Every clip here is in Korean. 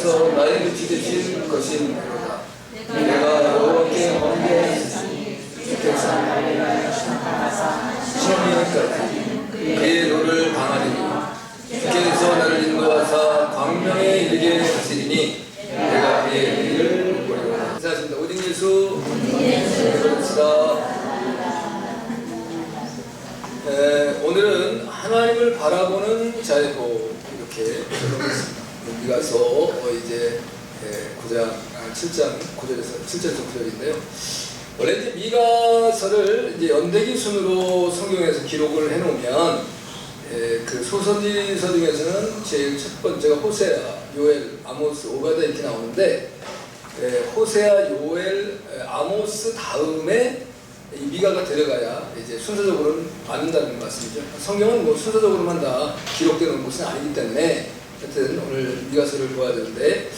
하나님께서 나에게 주신 것이니로다. 내가 여호와께 범죄했으니 주께서 나를 나타나사 시험이니까지 그의 노를 당하리니 주께서 나를 인도하사 광명에 이르게 하시리니 내가 그의 길을 보리로다. 인사하십니다. 오직 예수 그렇습니다. 오늘은 하나님을 바라보는 자의 복 이렇게 적용했습니다. 미가서 이제 9장 7장 9절에서 7절에서 9절인데요. 원래 이제 미가서를 이제 연대기 순으로 성경에서 기록을 해놓으면 그 소선지서 중에서는 제일 첫 번째가 호세아, 요엘, 아모스, 오바다 이렇게 나오는데 호세아, 요엘, 아모스 다음에 이 미가가 들어가야 이제 순서적으로는 맞는다는 말씀이죠. 성경은 뭐 순서적으로만 다 기록되는 것은 아니기 때문에 하여튼 오늘 미가서를 보아야 되는데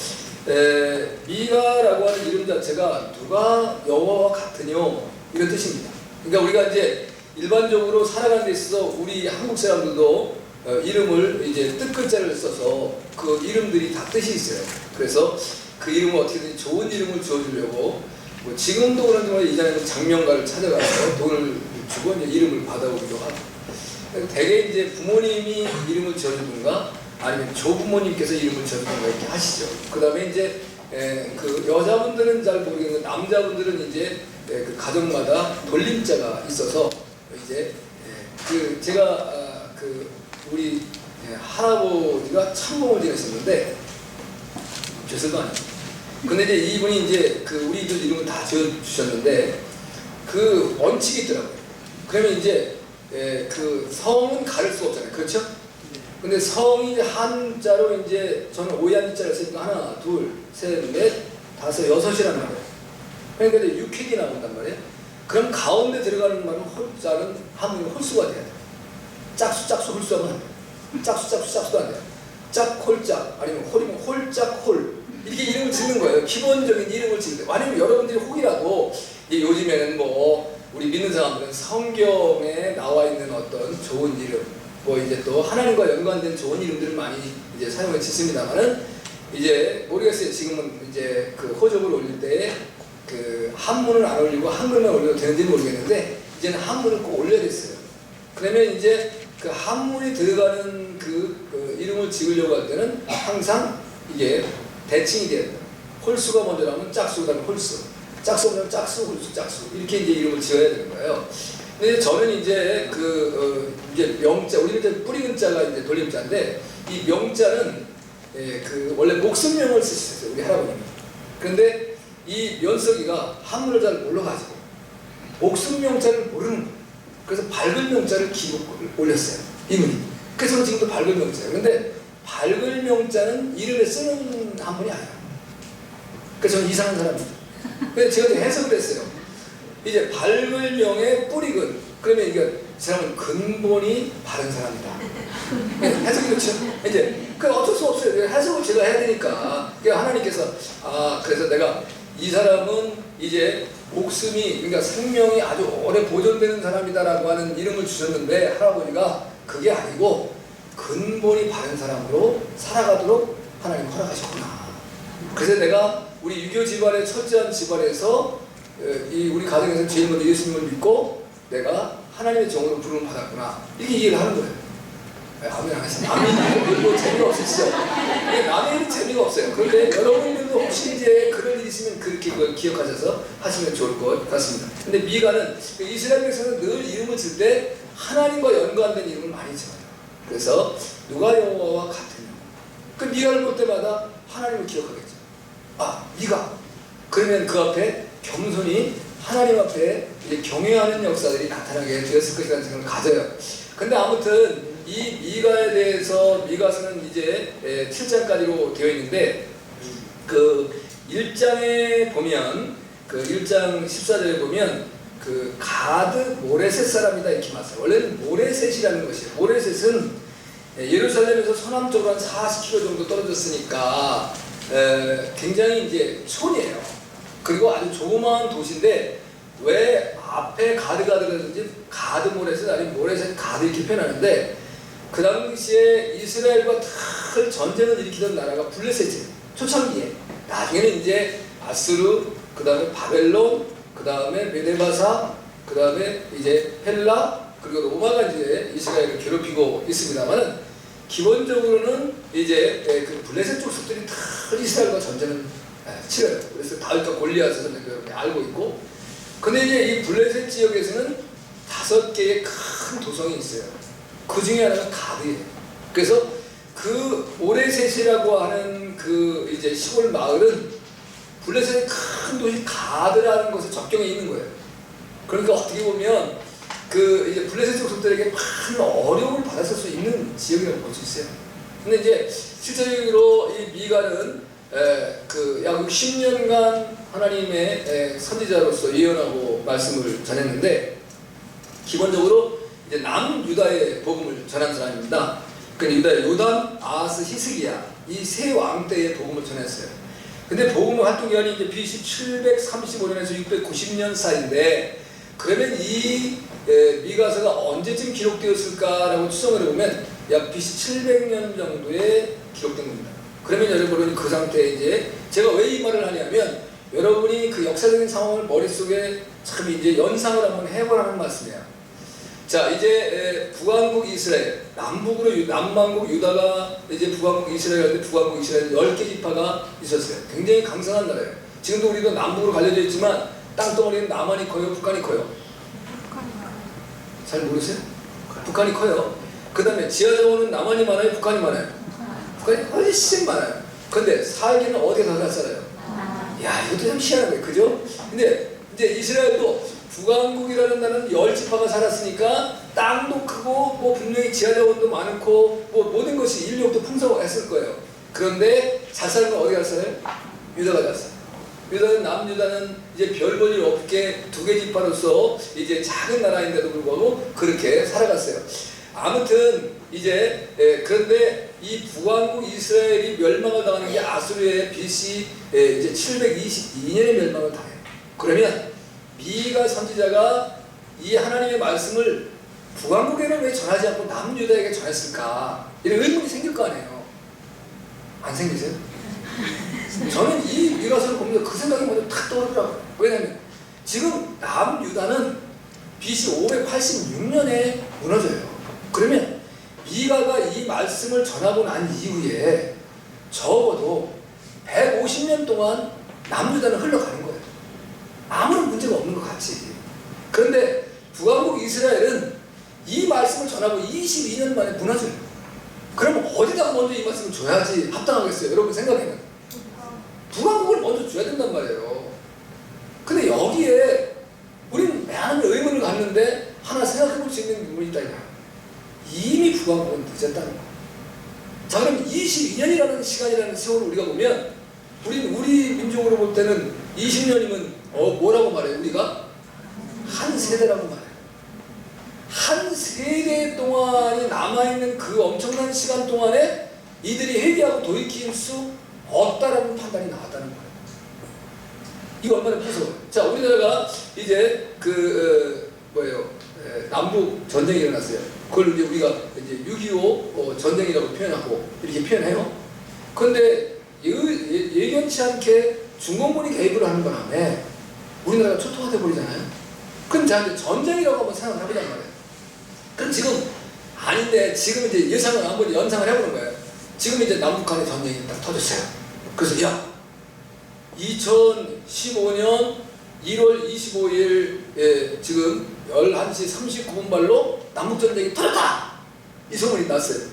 미가라고 하는 이름 자체가 누가 여호와와 같으뇨 이런 뜻입니다. 그러니까 우리가 이제 일반적으로 살아가는 데 있어서 우리 한국 사람들도 이름을 이제 뜻글자를 써서 그 이름들이 다 뜻이 있어요. 그래서 그 이름을 어떻게든 좋은 이름을 지어주려고 뭐 지금도 그런지만 이전에는 장명가를 찾아가서 돈을 주고 이제 이름을 받아오기도 하고 대개 이제 부모님이 이름을 지어주든가 아니면 조부모님께서 이름을 지어주든가 이렇게 하시죠. 그 다음에 이제 그 여자분들은 잘 모르겠는데 남자분들은 이제 그 가정마다 돌림자가 있어서 이제 그 제가 그 우리 할아버지가 참봉을 지냈었는데 죄송도 아니에요. 근데 이제 이분이 이제 그 우리들 이름을 다 지어주셨는데 그 원칙이 있더라고요. 그러면 이제 그 성은 가릴 수가 없잖아요. 그렇죠? 근데 성이 한자로 이제 저는 오얀자를 쓰니까 하나, 둘, 셋, 넷, 다섯, 여섯이란 말이에요. 그러니까 이제 6획이 나온단 말이에요. 그럼 가운데 들어가는 말은 홀자는 한문이 홀수가 돼야 돼요. 짝수 홀수하면 안 돼요. 짝수도 안 돼요. 짝홀짝 아니면 홀이면 홀짝홀 이렇게 이름을 짓는 거예요. 기본적인 이름을 짓는 거예요. 아니면 여러분들이 혹이라도 요즘에는 뭐 우리 믿는 사람들은 성경에 나와 있는 어떤 좋은 이름 뭐 이제 또 하나님과 연관된 좋은 이름들을 많이 이제 사용해 짓습니다만은 이제 모르겠어요. 지금은 이제 그 호적을 올릴 때 그 한문을 안 올리고 한글만 올려도 되는지 모르겠는데 이제는 한문을 꼭 올려야 됐어요. 그러면 이제 그 한문이 들어가는 그 이름을 지으려고 할 때는 항상 이게 대칭이 돼야 돼요. 홀수가 먼저 나오면 짝수, 그 다음에 홀수. 짝수 오면 짝수, 홀수, 짝수. 이렇게 이제 이름을 지어야 되는 거예요. 근데 저는 이제 이제 명자, 우리는 이제 뿌리는 자가 이제 돌림자인데, 이 명자는 그 원래 목숨명을 쓰셨어요, 우리 할아버님이. 그런데 이 면석이가 한문을 잘 몰라가지고, 목숨명자를 모르는 거예요. 그래서 밝은 명자를 기록을 올렸어요, 이분이. 그래서 지금도 밝은 명자예요. 근데 밝을 명자는 이름에 쓰는 한문이 아니에요. 그래서 저는 이상한 사람이죠. 그래서 제가 해석을 했어요. 이제 밝을 명의 뿌리근. 그러면 이게 사람은 근본이 바른 사람이다. 해석이 그렇죠. 이제 그 어쩔 수 없어요. 해석을 제가 해야 되니까. 하나님께서 그래서 내가 이 사람은 이제 목숨이 그러니까 생명이 아주 오래 보존되는 사람이다라고 하는 이름을 주셨는데 할아버지가 그게 아니고 근본이 바른 사람으로 살아가도록 하나님 허락하셨구나. 그래서 내가 우리 유교 집안의 철저한 집안에서 우리 가정에서 제일 먼저 예수님을 믿고 내가 하나님의 종으로 부름을 받았구나. 이렇게 이해를 하는 거예요. 아멘 안 하시죠? 아멘. 뭐 재미가 없으시죠? 남의 재미가 없어요. 그런데 여러분들도 혹시 이제 그런 일이 있으면 그렇게 그걸 기억하셔서 하시면 좋을 것 같습니다. 근데 미가는 이스라엘에서는 늘 이름을 질 때 하나님과 연관된 이름을 많이 지어요. 그래서 누가 여호와와 같으냐. 그 미가를 볼 때마다 하나님을 기억하겠죠. 미가. 그러면 그 앞에 겸손히 하나님 앞에 이제 경외하는 역사들이 나타나게 되었을 것이라는 생각을 가져요. 근데 아무튼 이 미가에 대해서 미가서는 이제 7장까지로 되어 있는데 그 1장에 보면 그 1장 14절에 보면 그 가드 모레셋 사람이다 이렇게 말해요. 원래는 모레셋이라는 것이에요. 모레셋은 예루살렘에서 서남쪽으로 한 40km 정도 떨어졌으니까 굉장히 이제 촌이에요. 그리고 아주 조그마한 도시인데 왜 앞에 가드가 들어가든지 가드 모레셋 아니면 모레셋 가드 이렇게 표현하는데 그 당시에 이스라엘과 늘 전쟁을 일으키던 나라가 블레셋이에요. 초창기에. 나중에는 이제 아수르, 그 다음에 바벨론, 그 다음에 메데바사, 그 다음에 이제 헬라, 그리고 로마가 이제 이스라엘을 괴롭히고 있습니다만은 기본적으로는 이제 그 블레셋 쪽 속들이 다 이스라엘과 전쟁을 치러요. 그래서 다윗과 골리앗을 이렇게 알고 있고, 근데 이제 이 블레셋 지역에서는 5개의 큰 도성이 있어요. 그 중에 하나가 가드예요. 그래서 그 오레셋이라고 하는 그 이제 시골 마을은 블레셋의 큰 도시 가드라는 곳에 접경에 있는 거예요. 그러니까 어떻게 보면 그 이제 블레셋 족속들에게 많은 어려움을 받았을 수 있는 지역이라고 볼 수 있어요. 근데 이제 실제로 이 미가는 그 약 60년간 하나님의 선지자로서 예언하고 말씀을 전했는데, 기본적으로 이제 남유다의 복음을 전한 사람입니다. 그 유다의 요담, 아하스, 히스기야 이 세 왕 때의 복음을 전했어요. 근데 복음 활동 기간이 이제 BC 735년에서 690년 사이인데, 그러면 이 미가서가 언제쯤 기록되었을까라고 추정을 해보면 약 BC 700년 정도에 기록된 겁니다. 그러면 여러분은 그 상태에 이제 제가 왜 이 말을 하냐면, 여러분이 그 역사적인 상황을 머릿속에 참 이제 연상을 한번 해보라는 말씀이에요. 자, 이제 북왕국 이스라엘, 남왕국 유다가 이제 북왕국 이스라엘인데, 북왕국 이스라엘 10개 지파가 있었어요. 굉장히 강성한 나라예요. 지금도 우리도 남북으로 갈려져 있지만 땅덩어리는 남한이 커요, 북한이 커요? 잘 모르세요? 북한이 커요. 그 다음에 지하자원은 남한이 많아요, 북한이 많아요? 북한이 훨씬 많아요. 근데 살기는 어디에 더 잘 살아요? 야, 이것도 참 희한한 거예요, 그죠? 근데 이제 이스라엘도 북왕국이라는 나라는 10지파가 살았으니까 땅도 크고 뭐 분명히 지하자원도 많고 뭐 모든 것이 인력도 풍성했을 거예요. 그런데 잘 사는 건 어디가 살아요? 유다가 잘 살아요. 유다는 남유다는 이제 별 볼 일 없게 2개 지파로서 이제 작은 나라인데도 불구하고 그렇게 살아갔어요. 아무튼 이제 그런데 이 북왕국 이스라엘이 멸망을 당하는 게 아수르의 BC 이제 722년에 멸망을 당해요. 그러면 미가 선지자가 이 하나님의 말씀을 북왕국에는 왜 전하지 않고 남유다에게 전했을까? 이런 의문이 생길 거 아니에요. 안 생기세요? 저는 이 미가서를 보면서 그 생각이 먼저 탁 떠오르더라고요. 왜냐하면 지금 남유다는 BC 586년에 무너져요. 그러면 미가가 이 말씀을 전하고 난 이후에 적어도 150년 동안 남유다는 흘러가는 거예요. 아무런 문제가 없는 것 같지. 그런데 북왕국 이스라엘은 이 말씀을 전하고 22년 만에 무너져요. 그러면 어디다 먼저 이 말씀을 줘야지 합당하겠어요? 여러분 생각에는 북왕국을 먼저 줘야 된단 말이에요. 근데 여기에 우리는 많은 의문을 갖는데 하나 생각해 볼 수 있는 부분이 있다 이거야. 이미 북왕국은 늦었다는 거야. 자, 그럼 22년이라는 시간이라는 세월을 우리가 보면 우리 민족으로 볼 때는 20년이면 뭐라고 말해요? 우리가 한 세대라고 말해요. 한 세대 동안이 남아있는 그 엄청난 시간 동안에 이들이 회개하고 돌이킬 수 없다라는 판단이 나왔다는 거예요. 이거 얼마나 무서워요. 자, 우리나라가 이제 남북 전쟁이 일어났어요. 그걸 이제 우리가 이제 6.25 전쟁이라고 표현하고 이렇게 표현해요. 그런데 예견치 않게 중공군이 개입을 하는 바람에 우리나라가 초토화돼 버리잖아요. 그럼 자, 이제 전쟁이라고 한번 생각을 해보단 말이에요. 그럼 지금 아닌데 지금 이제 예상을 한번 연상을 해보는 거예요. 지금 이제 남북한의 전쟁이 딱 터졌어요. 그래서 야, 2015년 1월 25일 지금 11시 39분 발로 남북전쟁이 터졌다! 이 소문이 났어요.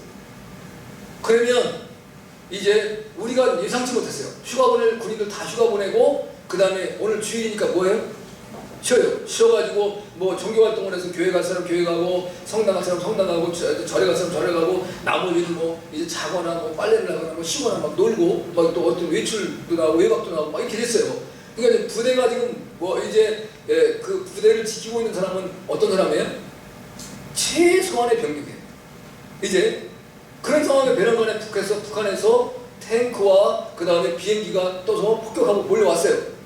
그러면 이제 우리가 예상치 못했어요. 휴가 보낼 군인들 다 휴가 보내고 그 다음에 오늘 주일이니까 뭐예요? 쉬어요. 쉬어가지고 뭐 종교활동을 해서 교회 갈 사람 교회 가고 성당 갈 사람 성당 가고 절에 갈 사람 절에 가고 나머지는 뭐 이제 자거나 뭐 빨래를 하거나 뭐 쉬거나 막 놀고 막 또 어떤 외출도 나오고 외박도 나오고 막 이렇게 됐어요. 그러니까 이제 부대가 지금 뭐 이제 그 부대를 지키고 있는 사람은 어떤 사람이에요? 최소한의 병력이에요. 이제 그런 상황에 베란간에 북한에서 탱크와 그 다음에 비행기가 떠서 폭격하고 몰려왔어요.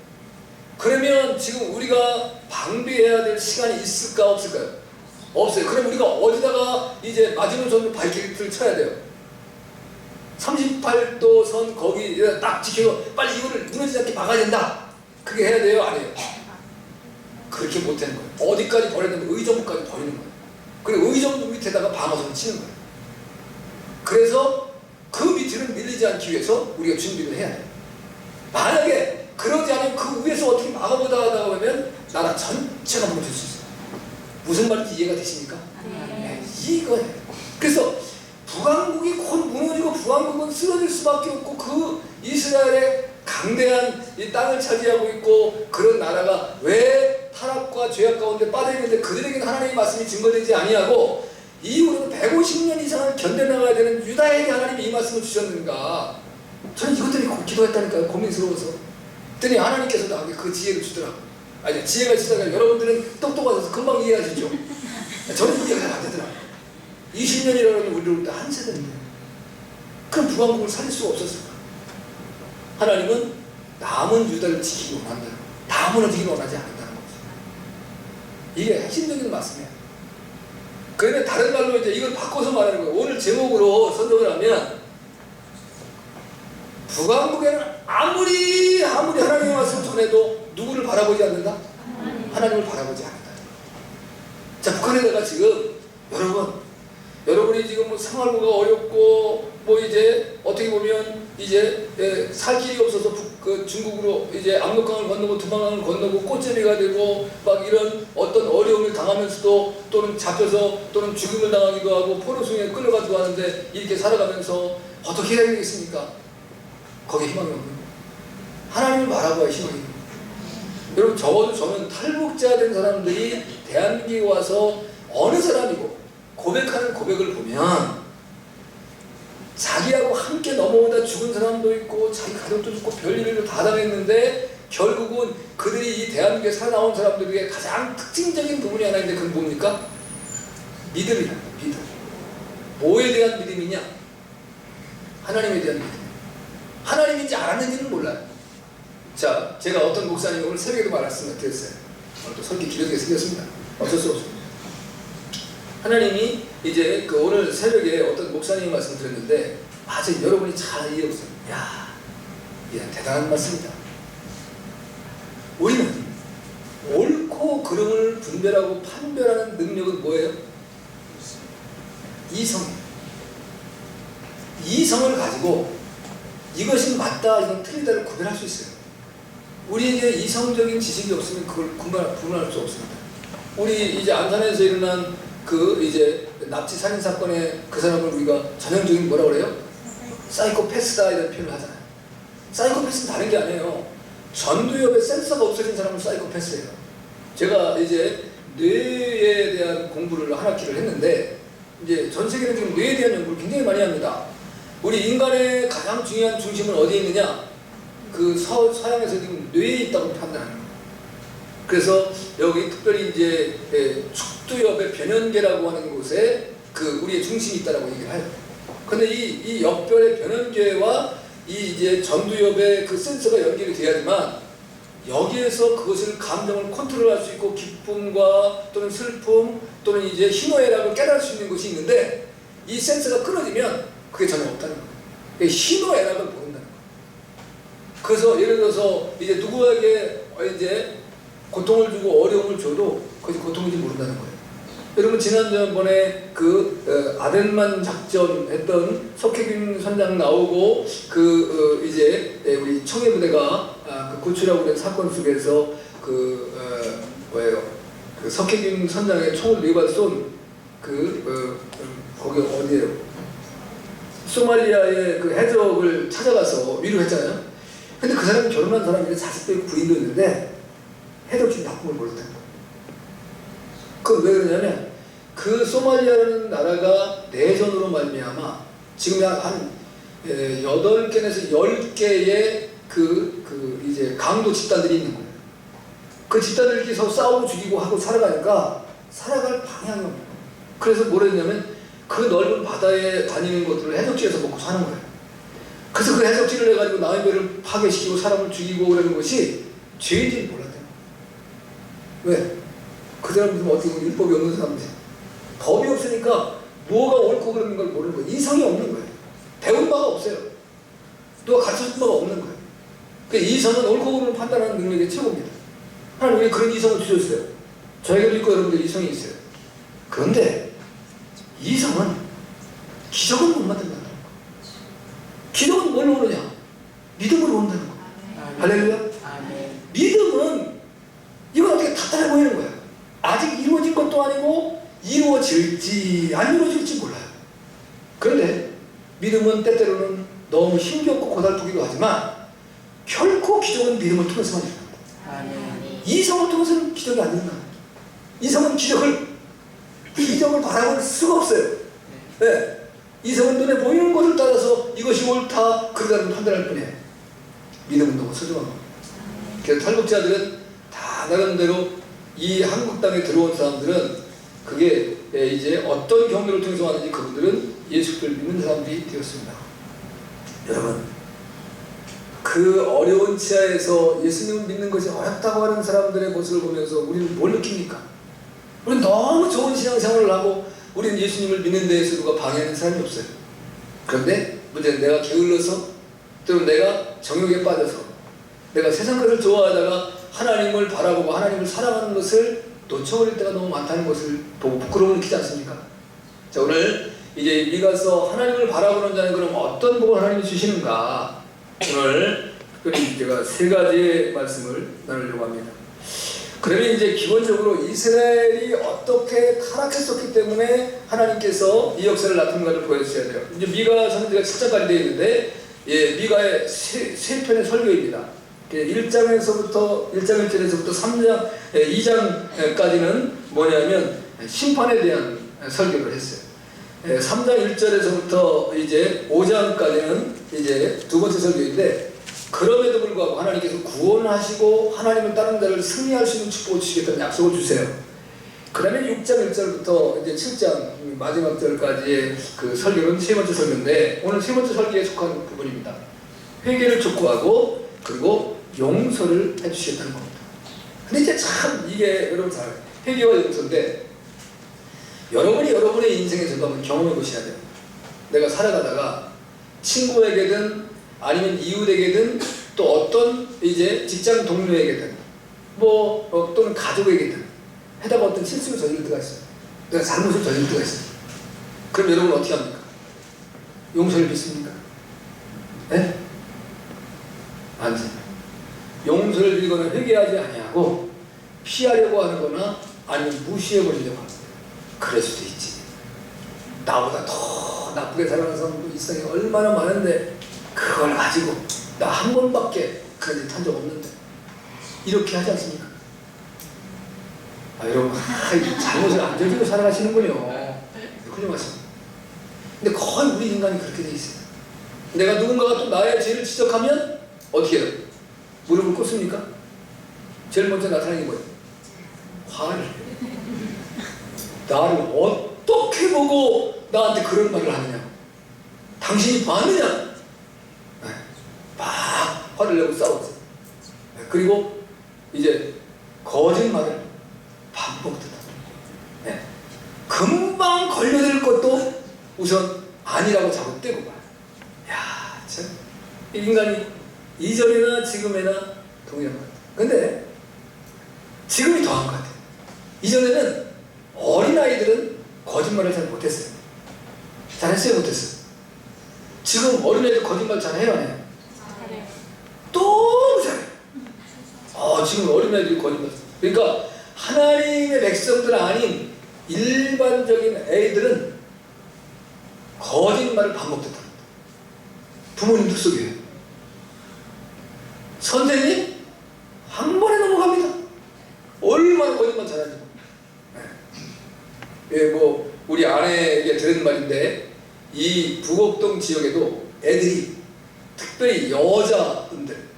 그러면 지금 우리가 방비해야 될 시간이 있을까 없을까요? 없어요. 그럼 우리가 어디다가 이제 마지노선을 발길을 쳐야 돼요? 38도 선 거기 딱 지켜서 빨리 이거를 무너지지 않게 막아야 된다. 그게 해야 돼요? 안 해요? 그렇게 못하는 거예요. 어디까지 버리냐면 의정부까지 버리는 거예요. 그리고 의정부 밑에다가 방어선을 치는 거예요. 그래서 그 밑으로 밀리지 않기 위해서 우리가 준비를 해야 돼요. 만약에 그러지 않으면 그 위에서 어떻게 막아보다 하다 보면 나라 전체가 무너질 수 있어요. 무슨 말인지 이해가 되십니까? 네, 이거예요. 그래서 북왕국이 곧 무너지고 북왕국은 쓰러질 수밖에 없고 그 이스라엘의 강대한 이 땅을 차지하고 있고 그런 나라가 왜 타락과 죄악 가운데 빠져있는데 그들에게는 하나님의 말씀이 증거되지 아니하고 이후로는 150년 이상을 견뎌나가야 되는 유다에게 하나님이 이 말씀을 주셨는가. 저는 이것 때문에 기도했다니까요. 고민스러워서. 그랬더니 하나님께서 나에게 그 지혜를 주더라고요. 아니 지혜가 있으니까 여러분들은 똑똑하셔서 금방 이해하시죠. 저는 이해가 안 되더라고요. 20년이라는 우리로부터 한 세대인데 그럼 북왕국을 살릴 수가 없었을까? 하나님은 남은 유다를 지키기 원한다. 다 무너지기 원하지 않는다는 거죠. 이게 핵심적인 말씀이에요. 그런데 다른 말로 이제 이걸 바꿔서 말하는 거예요. 오늘 제목으로 선정을 하면 북왕국에는 아무리 하나님의 말씀을 전해도 누구를 바라보지 않는다? 하나님을 바라보지 않는다. 자, 북한에다가 지금 여러분이 지금 뭐 생활고가 어렵고 뭐 이제 어떻게 보면 이제 살 길이 없어서 그 중국으로 이제 압록강을 건너고 두만강을 건너고 꽃제비가 되고 막 이런 어떤 어려움을 당하면서도 또는 잡혀서 또는 죽임을 당하기도 하고 포로승에 끌려가기도 하는데 이렇게 살아가면서 어떻게 해야 되겠습니까? 거기에 희망이 없는 거예요. 하나님을 바라봐야 희망이 있는 거예요. 여러분 적어도 저는 탈북자 된 사람들이 대한민국에 와서 어느 사람이고 고백하는 고백을 보면 자기하고 함께 넘어오다 죽은 사람도 있고 자기 가족도 죽고 별일을 다 당했는데 결국은 그들이 이 대한민국에 살아나온 사람들에게 가장 특징적인 부분이 하나 있는데 그건 뭡니까? 믿음이랍니다. 믿음. 뭐에 대한 믿음이냐? 하나님에 대한 믿음. 하나님인지 알았는지는 몰라요. 자, 제가 어떤 목사님 오늘 새벽에도 말씀드렸어요. 오늘도 설교 길어지게 생겼습니다. 어쩔 수 없습니다. 하나님이 이제 그 오늘 새벽에 어떤 목사님이 말씀드렸는데 아직 여러분이 잘 이해했어요. 야, 대단한 말씀이다. 우리는 옳고 그름을 분별하고 판별하는 능력은 뭐예요? 이성이에요. 이성을 가지고 이것이 맞다, 이건 틀리다를 구별할 수 있어요. 우리에게 이성적인 지식이 없으면 그걸 구분할 수 없습니다. 우리 이제 안산에서 일어난 그 이제 납치 살인 사건에 그 사람을 우리가 전형적인 뭐라 그래요? 사이코패스다 이런 표현을 하잖아요. 사이코패스는 다른 게 아니에요. 전두엽에 센서가 없어진 사람은 사이코패스예요. 제가 이제 뇌에 대한 공부를 한 학기를 했는데 이제 전 세계는 지금 뇌에 대한 연구를 굉장히 많이 합니다. 우리 인간의 가장 중요한 중심은 어디에 있느냐? 그 서양에서 지금 뇌에 있다고 판단하는 거예요. 그래서 여기 특별히 이제 축두엽의 변연계라고 하는 곳에 그 우리의 중심이 있다라고 얘기를 해요. 근데 이 옆별의 변연계와 이 이제 전두엽의 그 센서가 연결이 돼야지만 여기에서 그것을 감정을 컨트롤할 수 있고 기쁨과 또는 슬픔 또는 이제 희노애락을 깨달을 수 있는 것이 있는데 이 센서가 끊어지면 그게 전혀 없다는 거예요. 희노애락을 모른다는 거예요. 그래서 예를 들어서 이제 누구에게 이제 고통을 주고 어려움을 줘도 그것이 고통인지 모른다는 거예요. 여러분 지난번에 그 아덴만 작전 했던 석혜균 선장 나오고 그 이제 우리 청해부대가 그 구출하고 된 사건 속에서 뭐예요? 그 석혜균 선장의 총을 4발 쏜 거기 어디예요? 소말리아의 그 해적을 찾아가서 위로했잖아요. 근데 그 사람이 결혼한 사람이 자식도 있고 부인도 있는데 해적이 나쁜 걸 몰랐다는 거예요. 그건 왜 그러냐면 그 소말리아라는 나라가 내전으로 말미암아 지금 한 8개에서 10개의 이제 강도 집단들이 있는 거예요. 그 집단들끼리 서로 싸우고 죽이고 하고 살아가니까 살아갈 방향이 없는 거예요. 그래서 뭘 했냐면 그 넓은 바다에 다니는 것들을 해적지에서 먹고 사는 거예요. 그래서 그 해적지를 해가지고 남의 배를 파괴시키고 사람을 죽이고 그러는 것이 죄인지 몰랐대요. 왜? 그 사람들은 어떻게 보면 율법이 없는 사람들. 법이 없으니까 뭐가 옳고 그르는 걸 모르는 거예요. 이성이 없는 거예요. 배운 바가 없어요. 누가 가르쳐준 바가 없는 거예요. 그러니까 이성은 옳고 그름을 판단하는 능력이 최고입니다. 하나님 왜 그런 이성을 주셨어요? 저에게도 있고 여러분들 이성이 있어요. 그런데 이성은 기적은 못 만든다는 거예요. 기적은 뭘로 오느냐? 믿음으로 온다는 거예요. 할렐루야. 믿음은 이건 어떻게 단단해 보이는 거예요. 아직 이루어진 것도 아니고 이루어질지 안 이루어질지 몰라요. 그런데 믿음은 때때로는 너무 힘겹고 고달프기도 하지만 결코 기적은 믿음을 통해서만 일어납니다. 이성을 통해서는 기적이 안 일어나요. 이성은 기적을 바라볼 수가 없어요. 네. 이성은 눈에 보이는 것을 따라서 이것이 옳다 그러다는 판단할 뿐이에요. 믿음은 너무 소중한 겁니다. 그래서 탈북자들은 다 나름대로 이 한국 땅에 들어온 사람들은 그게 이제 어떤 경로를 통해서 왔는지 그분들은 예수를 믿는 사람들이 되었습니다. 여러분, 그 어려운 치하에서 예수님을 믿는 것이 어렵다고 하는 사람들의 모습을 보면서 우리는 뭘 느낍니까? 우리는 너무 좋은 신앙생활을 하고 우리는 예수님을 믿는 데에서 누가 방해하는 사람이 없어요. 그런데 문제는 내가 게을러서 또는 내가 정욕에 빠져서 내가 세상 것을 좋아하다가 하나님을 바라보고 하나님을 사랑하는 것을 놓쳐버릴 때가 너무 많다는 것을 보고 부끄러움을 느끼지 않습니까? 자, 오늘 이제 미가서 하나님을 바라보는 자는 그럼 어떤 복을 하나님이 주시는가? 오늘 특별히 제가 세 가지의 말씀을 나누려고 합니다. 그러면 이제 기본적으로 이스라엘이 어떻게 타락했었기 때문에 하나님께서 이 역사를 나타낸가를 보여주셔야 돼요. 이제 미가서는 제가 7장까지 되어 있는데, 미가의 세 편의 설교입니다. 1장에서부터 1장 1절에서부터 3장 2장까지는 뭐냐면 심판에 대한 설교를 했어요. 3장 1절에서부터 이제 5장까지는 이제 두 번째 설교인데, 그럼에도 불구하고 하나님께서 구원하시고 하나님을 따르는 자를 승리할 수 있는 축복을 주시겠다는 약속을 주세요. 그 다음에 6장 1절부터 이제 7장 마지막 절까지의 그 설교는 세 번째 설교인데, 오늘 세 번째 설교에 속한 부분입니다. 회개를 촉구하고 그리고 용서를 해주시겠다는 겁니다. 근데 이제 참 이게 여러분 잘 회개와 용서인데, 여러분이 여러분의 인생에서도 한번 경험해 보셔야 돼요. 내가 살아가다가 친구에게든 아니면 이웃에게든 또 어떤 이제 직장 동료에게든 또는 가족에게든 해다가 어떤 실수를 저질 때가 있어요. 내가 잘못을 저질 때가 있어요. 그럼 여러분 어떻게 합니까? 용서를 빚습니까? 네? 아니죠. 용서를 빌거나 회개하지 아니하고 피하려고 하거나 아니면 무시해버리려고 합니다. 그럴 수도 있지. 나보다 더 나쁘게 살아가는 사람도 이 세상에 얼마나 많은데 그걸 가지고 나 한 번밖에 그런 짓 한 적 없는데 이렇게 하지 않습니까? 여러분, 잘못을 안 저지르고 살아가시는군요. 훌륭하십니다. 근데 거의 우리 인간이 그렇게 돼 있어요. 내가 누군가가 또 나의 죄를 지적하면 어떻게 해요? 무릎을 꿇습니까? 제일 먼저 나타나는 게 뭐예요? 화를. 나를 어떻게 보고 나한테 그런 말을 하느냐? 당신이 봤느냐? 막 화를 내고 싸웠어요. 그리고 이제 거짓말을 반복된다. 금방 걸려들 것도 우선 아니라고 자꾸 떼고 봐요. 야, 참. 인간이 이전이나 지금이나 동일한 것 같아요. 근데 지금이 더한 것 같아요. 이전에는 어린아이들은 거짓말을 잘 못했어요. 잘했어요, 못했어요? 지금 어린아이들 거짓말 잘해요, 안 해요? 잘해요. 너무 잘해요. 지금 어린아이들이 거짓말. 그러니까 하나님의 백성들 아닌 일반적인 애들은 거짓말을 반복했답니다. 부모님도 속여요. 선생님 한 번에 넘어갑니다. 얼마나 거짓말 잘하는지. 우리 아내에게 들은 말인데, 이 부곡동 지역에도 애들이 특별히 여자분들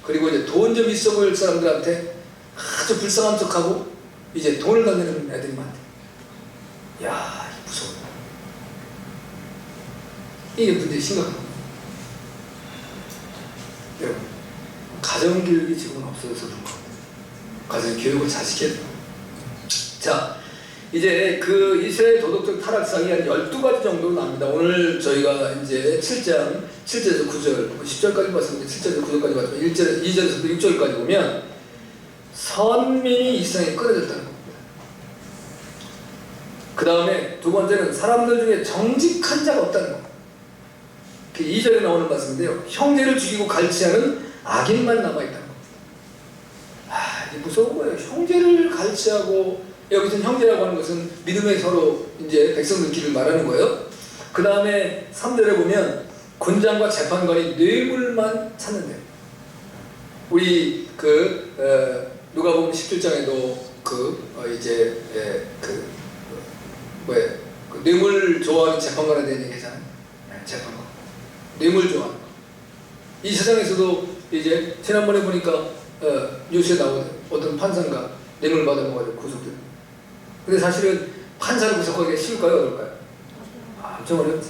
그리고 이제 돈 좀 있어 보일 사람들한테 아주 불쌍한 척하고 이제 돈을 건네는 애들이 많대. 야, 무서워. 이게 문제 심각한 거예요. 여러분, 가정교육이 지금은 없어져서 그런 겁니다. 가정교육을 잘 시켜야 돼요. 자, 이제 그 이스라엘 도덕적 타락상이 한 12가지 정도 납니다. 오늘 저희가 이제 7장, 7절에서 9절, 10절까지 봤습니다. 7절에서 9절까지 봤지만 1절, 2절에서 6절까지 보면 선민이 이 세상에 끊어졌다는 겁니다. 그 다음에 두 번째는 사람들 중에 정직한 자가 없다는 겁니다. 2절에 나오는 말씀인데요. 형제를 죽이고 갈취하는 악인만 남아있다는 겁니다. 이게 무서운 거예요. 형제를 갈취하고, 여기서 형제라고 하는 것은 믿음의 서로 이제 백성들끼리 말하는 거예요. 그 다음에 3절에 보면 군장과 재판관이 뇌물만 찾는데, 우리 누가복음 17장에도 뇌물 좋아하는 재판관에 대한 얘기잖아요. 재판관. 뇌물 좋아하는 거. 이 세상에서도 이제 지난번에 보니까 뉴스에 나오는 어떤 판사가 뇌물 받아먹어가지고 구속돼요. 근데 사실은 판사를 구속하기가 쉬울까요? 어떨까요? 엄청 어렵지.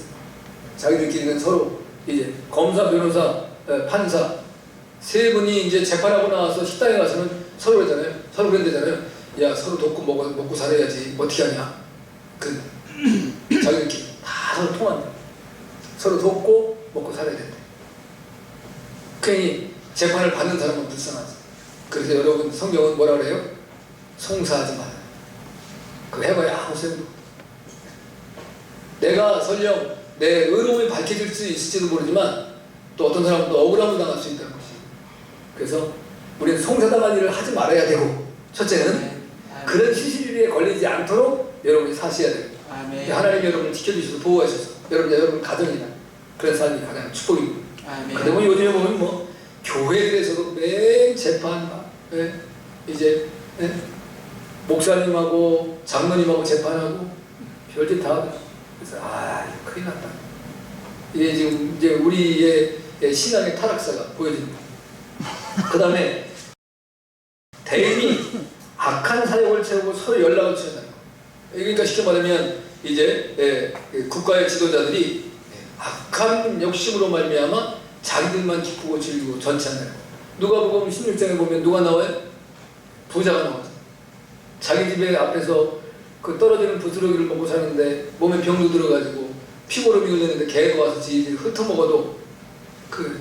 자기들끼리는 서로 이제 검사, 변호사, 판사 세 분이 이제 재판하고 나와서 식당에 가서는 서로 그러잖아요. 서로 그런다잖아요. 야, 서로 돕고 먹고 살아야지. 어떻게 하냐? 자기들끼리 다 서로 통한다. 서로 돕고 먹고 살아야 된다. 괜히 재판을 받는 사람은 불쌍하지. 그래서 여러분 성경은 뭐라 그래요? 송사하지 마라. 그거 해봐야 아무 소용도. 내가 설령 내 의로움이 밝혀질 수 있을지도 모르지만 또 어떤 사람은 또 억울함을 당할 수 있다는 것이. 그래서 우리는 송사당할 일을 하지 말아야 되고, 첫째는 그런 시시비비에 걸리지 않도록 여러분이 사셔야 돼요. 하나님이 여러분을 지켜주셔서 보호하셔서 여러분 가정이나 그런 삶이 가장 축복입니다. 그런데 뭐 요즘에 보면 뭐 교회들에서도 매일 재판 이제 목사님하고 장로님하고 재판하고 별짓 다 하고. 그래서 큰일 났다. 이게 지금 이제 우리의 신앙의 타락사가 보여집니다. 그 다음에 대인이 악한 사역을 채우고 서로 연락을 취한다는 거. 그러니까 쉽게 말하면 이제 국가의 지도자들이 악한 욕심으로 말미암아 자기들만 기쁘고 즐기고 전치한다는 거. 누가복음 16장에 보면 누가 나와요? 부자가 나오죠. 자기 집에 앞에서 그 떨어지는 부스러기를 먹고 사는데 몸에 병도 들어가지고 피고름이 흘리는데 개가 와서 지지 흩어먹어도 그를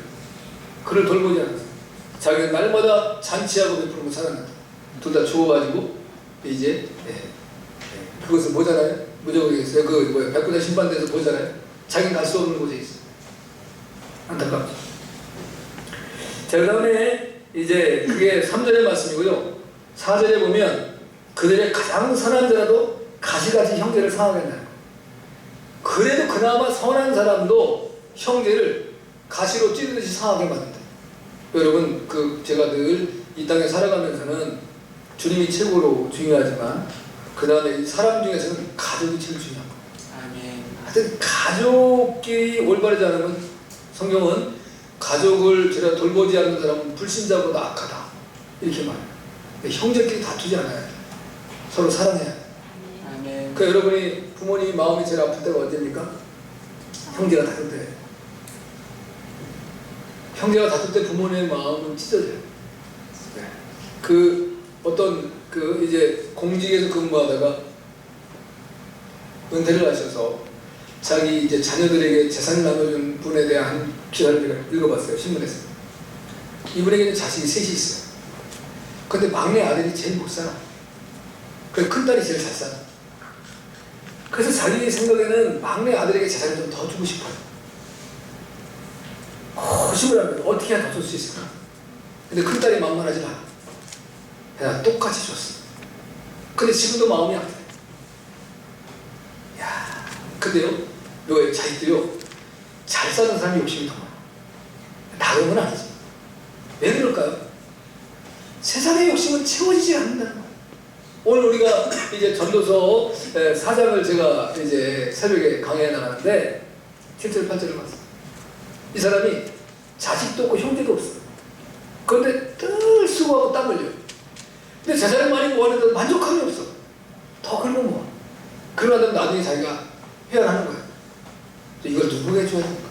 돌보지 않았어요. 자기는 날마다 잔치하고 베풀고 살았는데 둘 다 죽어가지고 이제 그것을 보잖아요. 무조건 있어요. 백부자 심판대에서 보잖아요. 자기는 갈 수 없는 곳에 있어요. 안타깝죠. 자, 그 다음에 이제 그게 3절의 말씀이고요. 4절에 보면 그들의 가장 선한 자라도 가시같이 형제를 상하게 한다는 거예요. 그래도 그나마 선한 사람도 형제를 가시로 찌르듯이 상하게 만든다. 여러분, 제가 늘 이 땅에 살아가면서는 주님이 최고로 중요하지만 그 다음에 사람 중에서는 가족이 제일 중요한 거예요. 하여튼 가족끼리 올바르지 않으면 성경은 가족을 제가 돌보지 않는 사람은 불신자보다 악하다 이렇게 말해요. 형제끼리 다투지 않아야 돼. 서로 사랑해야 돼. 그러니까 여러분이 부모님 마음이 제일 아플 때가 언제입니까? 형제가 다툴 때. 형제가 다툴 때 부모님의 마음은 찢어져요. 이제 공직에서 근무하다가 은퇴를 하셔서 자기 이제 자녀들에게 재산을 나눠준 분에 대한 기사를 제가 읽어봤어요. 신문에서. 이분에게는 자식이 셋이 있어요. 근데 막내 아들이 제일 못 살아. 그래서 큰딸이 제일 잘 살아. 그래서 자기 생각에는 막내 아들에게 재산을 좀 더 주고 싶어요. 고심을 합니다. 어떻게 해야 더 줄 수 있을까? 근데 큰딸이 만만하지 않아. 그냥 똑같이 줬어. 근데 지금도 마음이 아프대. 근데요, 요 자식들이요, 잘 사는 사람이 욕심이 더 많아. 다름은 아니지. 왜 그럴까요? 세상의 욕심은 채워지지 않는다는 거예요. 오늘 우리가 이제 전도서 4장을 제가 이제 새벽에 강의해 나가는데 7절, 8절을 봤어요. 이 사람이 자식도 없고 형제도 없어. 그런데 늘 수고하고 땀 흘려요. 근데 재산을 많이 모았는데 만족함이 없어. 더 긁어 모아. 그러다 나중에 자기가 회한하는 거야. 이걸 누구에게 해줘야 될까?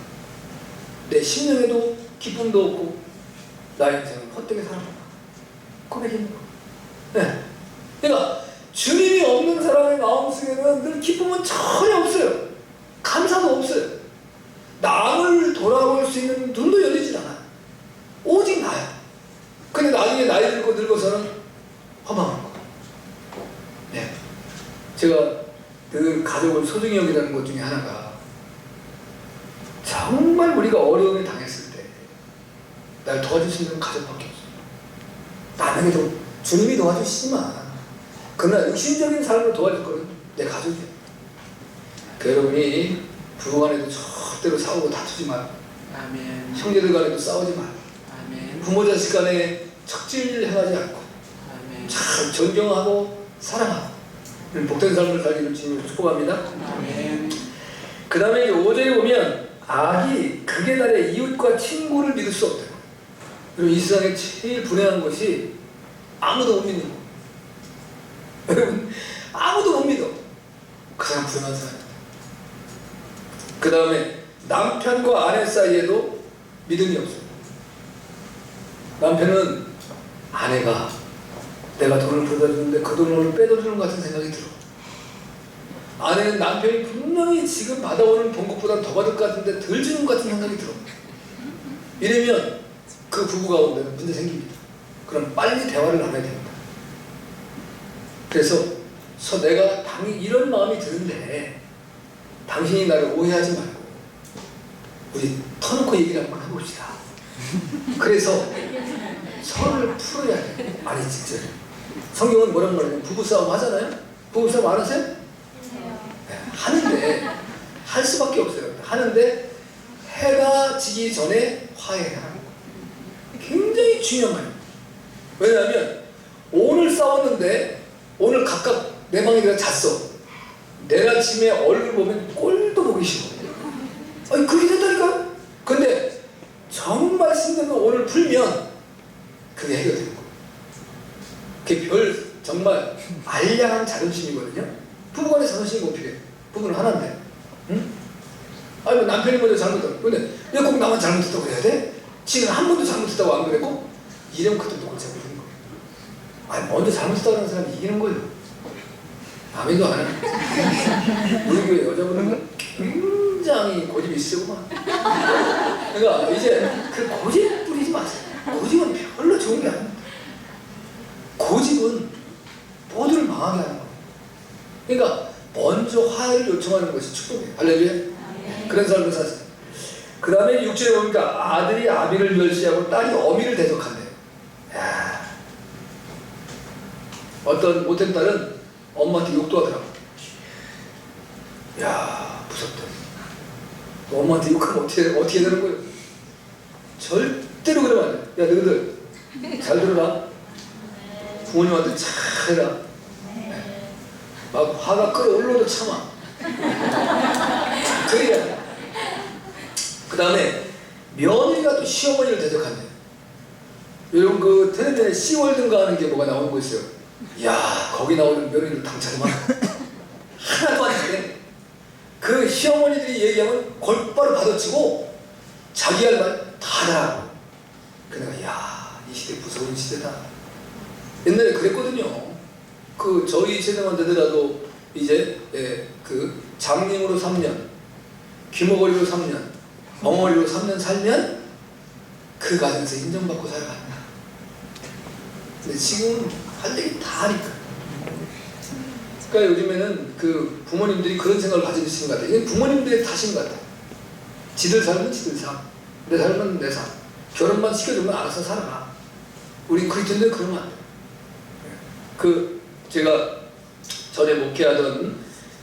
내 심령에도 기쁨도 없고 나의 인생은 헛되게 살아간다. 고백이 있는 거야. 그러니까 주님이 없는 사람의 마음속에는 늘 기쁨은 전혀 없어요. 감사도 없어요. 남을 돌아볼 수 있는 눈도 열리질 않아요. 오직 나야. 근데 나중에 나이 들고 늙어서는 허망한 거예요. 네. 제가 늘 가족을 소중히 여기라는 것 중에 하나가, 정말 우리가 어려움에 당했을 때 날 도와줄 수 있는 가족밖에 없어요. 남에게도 주님이 도와주시지만 그러나 육신적인 삶을 도와줄 거는 내 가족이에요. 여러분이 부부 간에도 절대로 싸우고 다투지 말고, 아멘. 형제들 간에도 싸우지 말고, 아멘. 부모 자식 간에 척질 행하지 않고 아멘. 잘 존경하고 사랑하고 복된 삶을 살기를 주님으로 축복합니다. 아멘. 그 다음에 5절에 보면 악이 극의 날에 이웃과 친구를 믿을 수 없다. 그리고 이 세상에 제일 불행한 것이 아무도 못 믿는 거. 여러분, 아무도 못 믿어. 그 사람 불행한 사람이다. 그 다음에 남편과 아내 사이에도 믿음이 없어요. 남편은 아내가 내가 돈을 벌어다 주는데 그 돈을 빼돌리는 것 같은 생각이 들어. 아내는 남편이 분명히 지금 받아오는 봉급보다 더 받을 것 같은데 덜 주는 것 같은 생각이 들어. 이러면 그 부부 가운데 문제 생깁니다. 그럼 빨리 대화를 나눠야 됩니다. 그래서 내가 이런 마음이 드는데 당신이 나를 오해하지 말고 우리 터놓고 얘기를 한번 해봅시다. 그래서 서로를 풀어야 돼. 아니 진짜 성경은 뭐라고 말하냐면 부부싸움 하잖아요. 부부싸움 안 하세요? 네, 하는데 할 수밖에 없어요. 하는데 해가 지기 전에 화해해야 굉장히 중요한 거예요. 왜냐하면 오늘 싸웠는데 오늘 각각 내 방에 내가 잤어. 내일 아침에 얼굴 보면 꼴도 보기 싫어. 아니 그게 된다니까요. 근데 정말 힘든 거 오늘 풀면 그게 해결되는 거예요. 그게 정말 알량한 자존심이거든요. 부부간의 자존심이 못 필요해. 부부는 하나인데. 응? 아니 뭐 남편이 먼저 잘못했다고. 근데 왜 꼭 나만 잘못했다고 해야 돼? 지금 한 번도 잘못했다고 안 그랬고? 이런 것도 누굴 잘못한 거예요. 아니 먼저 잘못했다고 하는 사람이 이기는 거예요. 아멘도 안 해. 우리 교회 여자분은 굉장히 고집이 있으구만. 그러니까 이제 그 고집 부리지 마세요. 고집은 별로 좋은 게 아닙니다. 고집은 모두를 망하게 하는 거예요. 그러니까 먼저 화해를 요청하는 것이 축복이에요. 할렐루야. 그런 삶을 사세요. 그 다음에 6절에 보니까 아들이 아비를 멸시하고 딸이 어미를 대적한대요. 야. 어떤 못된 딸은 엄마한테 욕도 하더라고. 야, 무섭다. 엄마한테 욕하면 어떻게 되는 거예요? 절대로 그러면 안 돼. 야, 너희들 잘 들어라. 부모님한테 잘 해라. 막 화가 끌어올라도 참아. 그래야 돼. 그 다음에 며느리가 또 시어머니를 대적한대. 여러분 그 텔레비전에 시월든가 하는 게 뭐가 나오는 거 있어요. 야 거기 나오는 며느리를 당차지마. 하나도 안 돼. 그 시어머니들이 얘기하면 곧바로 받아치고 자기 할 말 다 하라고. 그래가 야이 시대 무서운 시대다. 옛날에 그랬거든요. 그 저희 세대만 되더라도 이제 그 장님으로 3년, 귀머거리로 3년, 엉어리로 3년 살면 그 가정에서 인정받고 살아간다. 근데 지금 할 얘기 다 하니까. 그러니까 요즘에는 그 부모님들이 그런 생각을 가지고 계신 것 같아요. 이건 부모님들의 탓인 것 같아요. 지들 삶은 지들 삶, 내 삶은 내 삶. 결혼만 시켜주면 알아서 살아가. 우리 그리스도인들 그러면 안 돼요. 그 제가 전에 목회하던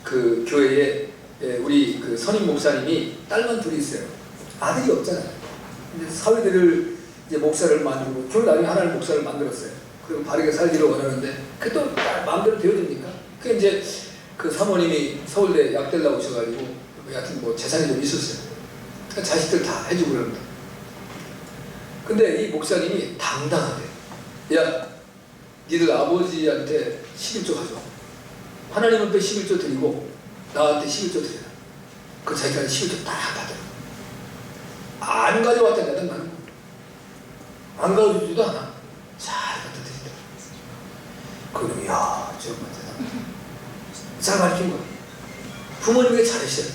그 교회에 우리 그 선임 목사님이 딸만 둘이 있어요. 아들이 없잖아요. 근데 사위들을 이제 목사를 만들고 그 나중에 하나님 목사를 만들었어요. 그리고 바르게 살기를 원하는데 그게 또 마음대로 되어집니까? 그 이제 그 사모님이 서울대 약대 나오셔가지고 여하튼 뭐 재산이 좀 있었어요. 그러니까 자식들 다 해주고 그럽니다. 근데 이 목사님이 당당하대. 야, 니들 아버지한테 11조 가져와. 하나님은 또 11조 드리고 나한테 11조 드려라. 그 자기가 11조 딱 받아요. 안 가져왔다니까 나는 안 가져주지도 않아. 잘 갖다 드린다. 그럼 야 정말 잘 가르친 거야. 부모님에게 잘하셔야 돼.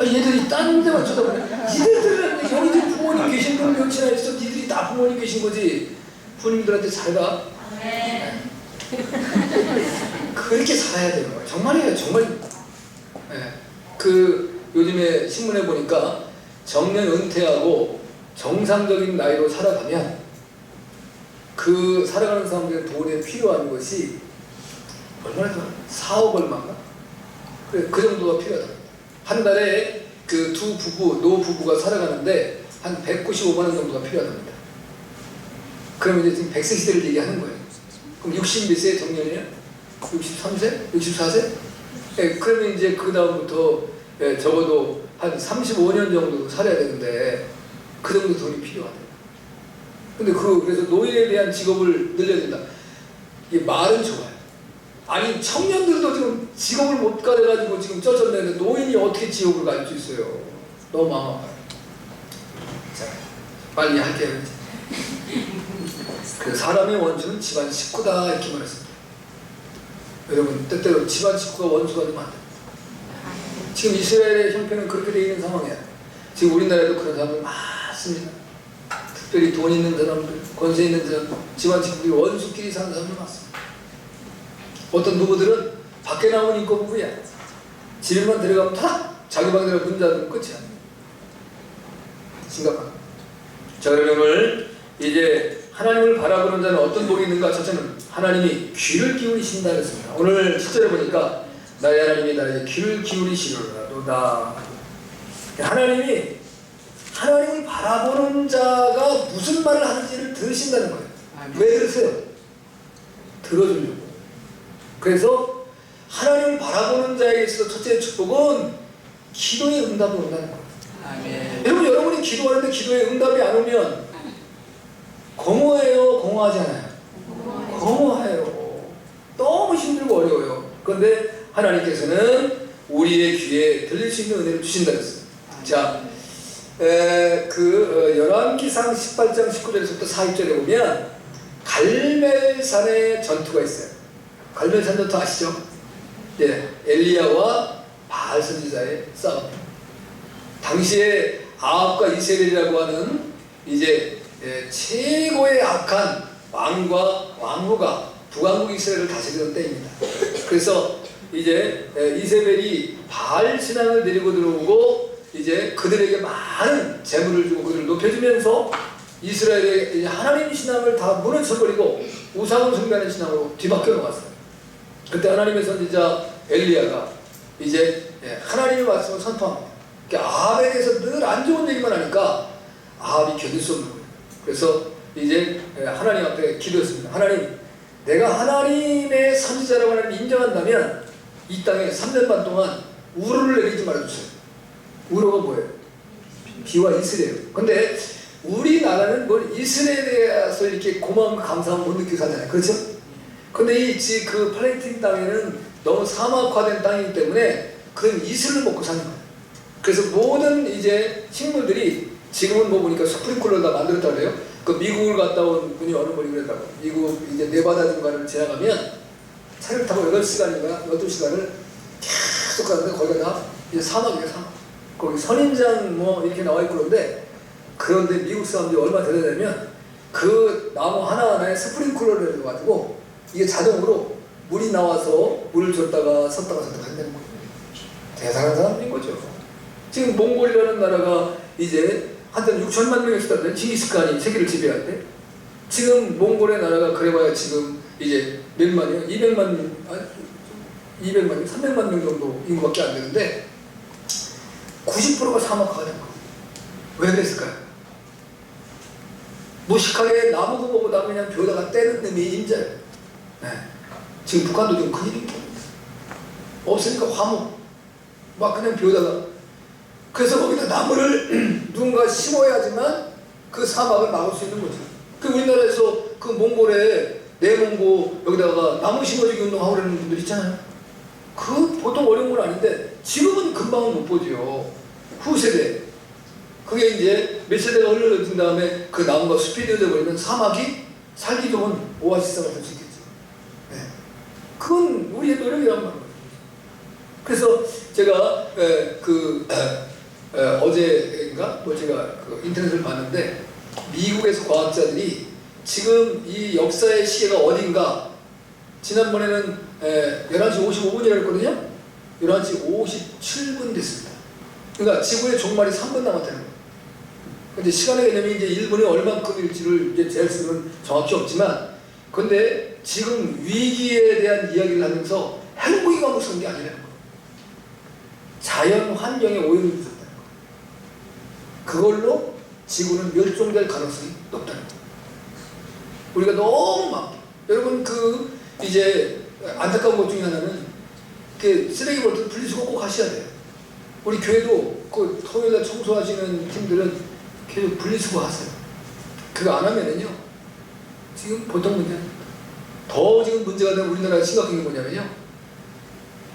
얘들이 딴 데만 쳐다보네. 니들은 형이들 부모님 계신 분 몇이나 있어. 니들이 다 부모님 계신 거지. 부모님들한테 잘 가. 그렇게 살아야 돼요. 정말이에요. 정말. 그 요즘에 신문에 보니까 정년 은퇴하고 정상적인 나이로 살아가면 그 살아가는 사람들의 돈에 필요한 것이 얼마나 더 4억 얼마인가? 그래, 그 정도가 필요하다. 한 달에 그 두 부부, 노 부부가 살아가는데 한 195만 원 정도가 필요하답니다. 그러면 이제 지금 100세 시대를 얘기하는 거예요. 그럼 60 몇 세의 정년이에요? 63세? 64세? 그러면 이제 그 다음부터 적어도 한 35년 정도 살아야 되는데 그 정도 돈이 필요하대요. 근데 그래서 노인에 대한 직업을 늘려야 된다. 이게 말은 좋아요. 아니 청년들도 지금 직업을 못 가져가지고 지금 쩌졌는데 노인이 어떻게 직업을 가질 수 있어요? 너무 마음 아파요. 자, 빨리 할게요. 그 사람의 원수는 집안 식구다 이렇게 말했습니다. 여러분 때때로 집안 식구가 원수가 되면 안 돼요. 지금 이스라엘의 형편은 그렇게 되어 있는 상황이에요. 지금 우리나라에도 그런 사람들 많습니다. 특별히 돈 있는 사람들, 권세 있는 사람들, 집안 식구들이 원수끼리 사는 사람들 많습니다. 어떤 부부들은 밖에 나오면 인고 부부야. 집에만 들어가면 다 자기 방대로 문 닫으면 끝이야. 심각한. 자, 그러면 오늘 이제 하나님을 바라보는 자는 어떤 복이 있는가? 첫째는 하나님이 귀를 기울이신다 했습니다. 오늘 10절에 보니까 나의 하나님이 나에게 귀를 기울이시로다. 하나님이 하나님을 바라보는 자가 무슨 말을 하는지를 들으신다는 거예요. 왜 들으세요? 들어주려고. 그래서 하나님을 바라보는 자에게 있어서 첫째 축복은 기도의 응답이 온다는 거예요. 아멘. 여러분이 기도하는데 기도의 응답이 안 오면 공허해요? 공허하지 않아요? 공허해요. 너무 힘들고 어려워요. 그런데 하나님께서는 우리의 귀에 들릴 수 있는 은혜를 주신다 했어요. 자, 열왕기상 18장 19절에서부터 40절에 보면 갈멜산의 전투가 있어요. 갈멜산 전투 아시죠? 예, 엘리야와 바알 선지자의 싸움. 당시에 아합과 이세벨이라고 하는 이제 최고의 악한 왕과 왕후가 북왕국 이스라엘을 다스리던 때입니다. 그래서 이제 이세벨이 바알 신앙을 데리고 들어오고 이제 그들에게 많은 재물을 주고 그들을 높여주면서 이스라엘의 하나님 신앙을 다 무너져버리고 우상을 숭배하는 신앙으로 뒤바뀌어 놓았어요. 그때 하나님의 선지자 엘리야가 이제 하나님의 말씀을 선포합니다. 아합에 대해서 늘 안 좋은 얘기만 하니까 아합이 견딜 수 없는 거예요. 그래서 이제 하나님 앞에 기도했습니다. 하나님, 내가 하나님의 선지자라고 하나님 인정한다면 이 땅에 3년 반 동안 우로를 내리지 말아주세요. 우로가 뭐예요? 비와 이슬이에요. 근데 우리나라는 뭘 이슬에 대해서 이렇게 고마움과 감사함을 못 느끼고 살잖아요. 그렇죠? 근데 그 팔레스타인 땅에는 너무 사막화된 땅이기 때문에 그런 이슬을 먹고 사는 거예요. 그래서 모든 이제 식물들이 지금은 뭐 보니까 스프링클러를 다 만들었다 그래요. 그 미국을 갔다 온 분이 어느 분이 그랬다고. 미국 이제 네바다 중간을 지나가면 차를 타고 8시간인가 12시간을 계속 가는데 거기가 다 이제 사막이에요, 사막. 거기 선인장 뭐 이렇게 나와 있고 그런데 미국 사람들이 얼마나 대단하냐면 그 나무 하나하나에 스프링클러를 해가지고 이게 자동으로 물이 나와서 물을 줬다가 섰다가 한다는 거예요. 대단한 사람들인 거죠. 지금 몽골이라는 나라가 이제 한때는 6천만 명이 있었다는데 징기스칸이 세계를 지배할 때 지금 몽골의 나라가 그래봐야 지금 이제 몇 만이요? 200만 300만 명 정도 인구밖에 안 되는데 90%가 사막화가 된 거예요. 왜 그랬을까요? 무식하게 나무도 보고 나 그냥 벼다가 때는 놈이 인자예요. 네. 지금 북한도 좀 큰일입니다. 없으니까 화목 막 그냥 벼다가 그래서 거기다 나무를 누군가 심어야지만 그 사막을 막을 수 있는 거죠. 그 우리나라에서 그 몽골에 내몽고 여기다가 나무 심어주기 운동하고 그러는 분들 있잖아요. 그 보통 어려운 건 아닌데 지금은 금방은 못 보죠. 후세대. 그게 이제 몇 세대가 흘러진 다음에 그 나무가 숲이 되어버리면 사막이 살기 좋은 오아시스가 될 수 있겠죠. 네. 그건 우리의 노력이란 말이에요. 그래서 제가 어제인가 뭐 제가 그 인터넷을 봤는데 미국에서 과학자들이 지금 이 역사의 시계가 어딘가 지난번에는 11시 55분이라고 했거든요. 11시 57분 됐습니다. 그러니까 지구의 종말이 3분 남았다는 거예요. 근데 시간의 개념이 이제 1분이 얼만큼일지를 이제 잴 수는 정확히 없지만, 근데 지금 위기에 대한 이야기를 하면서 행복이가 무서운 게 아니라는 거예요. 자연 환경의 오염이 무섭다는 거예요. 그걸로 지구는 멸종될 가능성이 높다는 거예요. 우리가 너무 여러분 이제 안타까운 것 중에 하나는 쓰레기 버튼 분리수거 꼭 하셔야 돼요. 우리 교회도 그 토요일날 청소하시는 팀들은 계속 분리수거 하세요. 그거 안 하면은요, 지금 보통 문제, 더 지금 문제가 되는 우리나라가 심각한 게 뭐냐면요,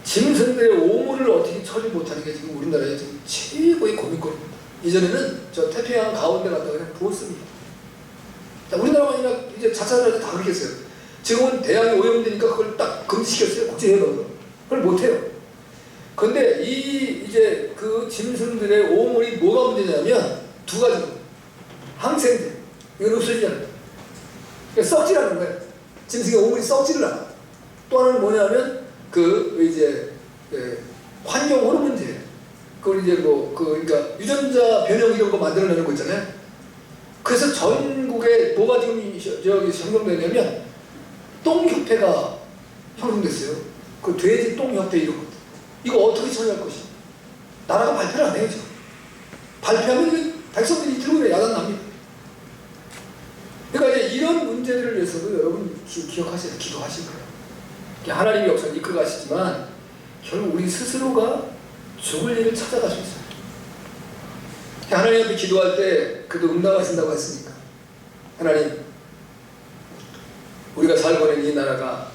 짐승들의 오물을 어떻게 처리 못하는 게 지금 우리나라의 지금 최고의 고민거리입니다. 이전에는 저 태평양 가운데 갔다 그냥 부었습니다. 자, 우리나라가 아니라 이제 자차들 다 그렇게 했어요. 지금은 대양이 오염되니까 그걸 딱 금지시켰어요. 국제회의로. 그걸 못해요. 근데 이제 그 짐승들의 오물이 뭐가 문제냐면 두 가지. 항생제. 이건 없어지지 않아요. 그러니까 썩지라는 거예요. 짐승의 오물이 썩지를 않아. 또 하나는 뭐냐면 환경 호르몬제예요. 그걸 이제 그러니까 유전자 변형 이런 거 만들어내는 거 있잖아요. 그래서 전국에 뭐가 지금 형성되냐면 똥협회가 형성됐어요. 그 돼지 똥협회 이런 거. 이거 어떻게 처리할 것이냐. 나라가 발표를 안 해요, 지금. 발표하면 백성들이 들고 야단 납니다. 그러니까 이제 이런 문제들을 위해서도 여러분 기억하셔야 돼요. 기도하실 거예요. 하나님의 역사를 이끌어 가시지만 결국 우리 스스로가 죽을 일을 찾아갈 수 있어요. 하나님 앞에 기도할 때 그도 응답하신다고 했으니까, 하나님, 우리가 살고 있는 이 나라가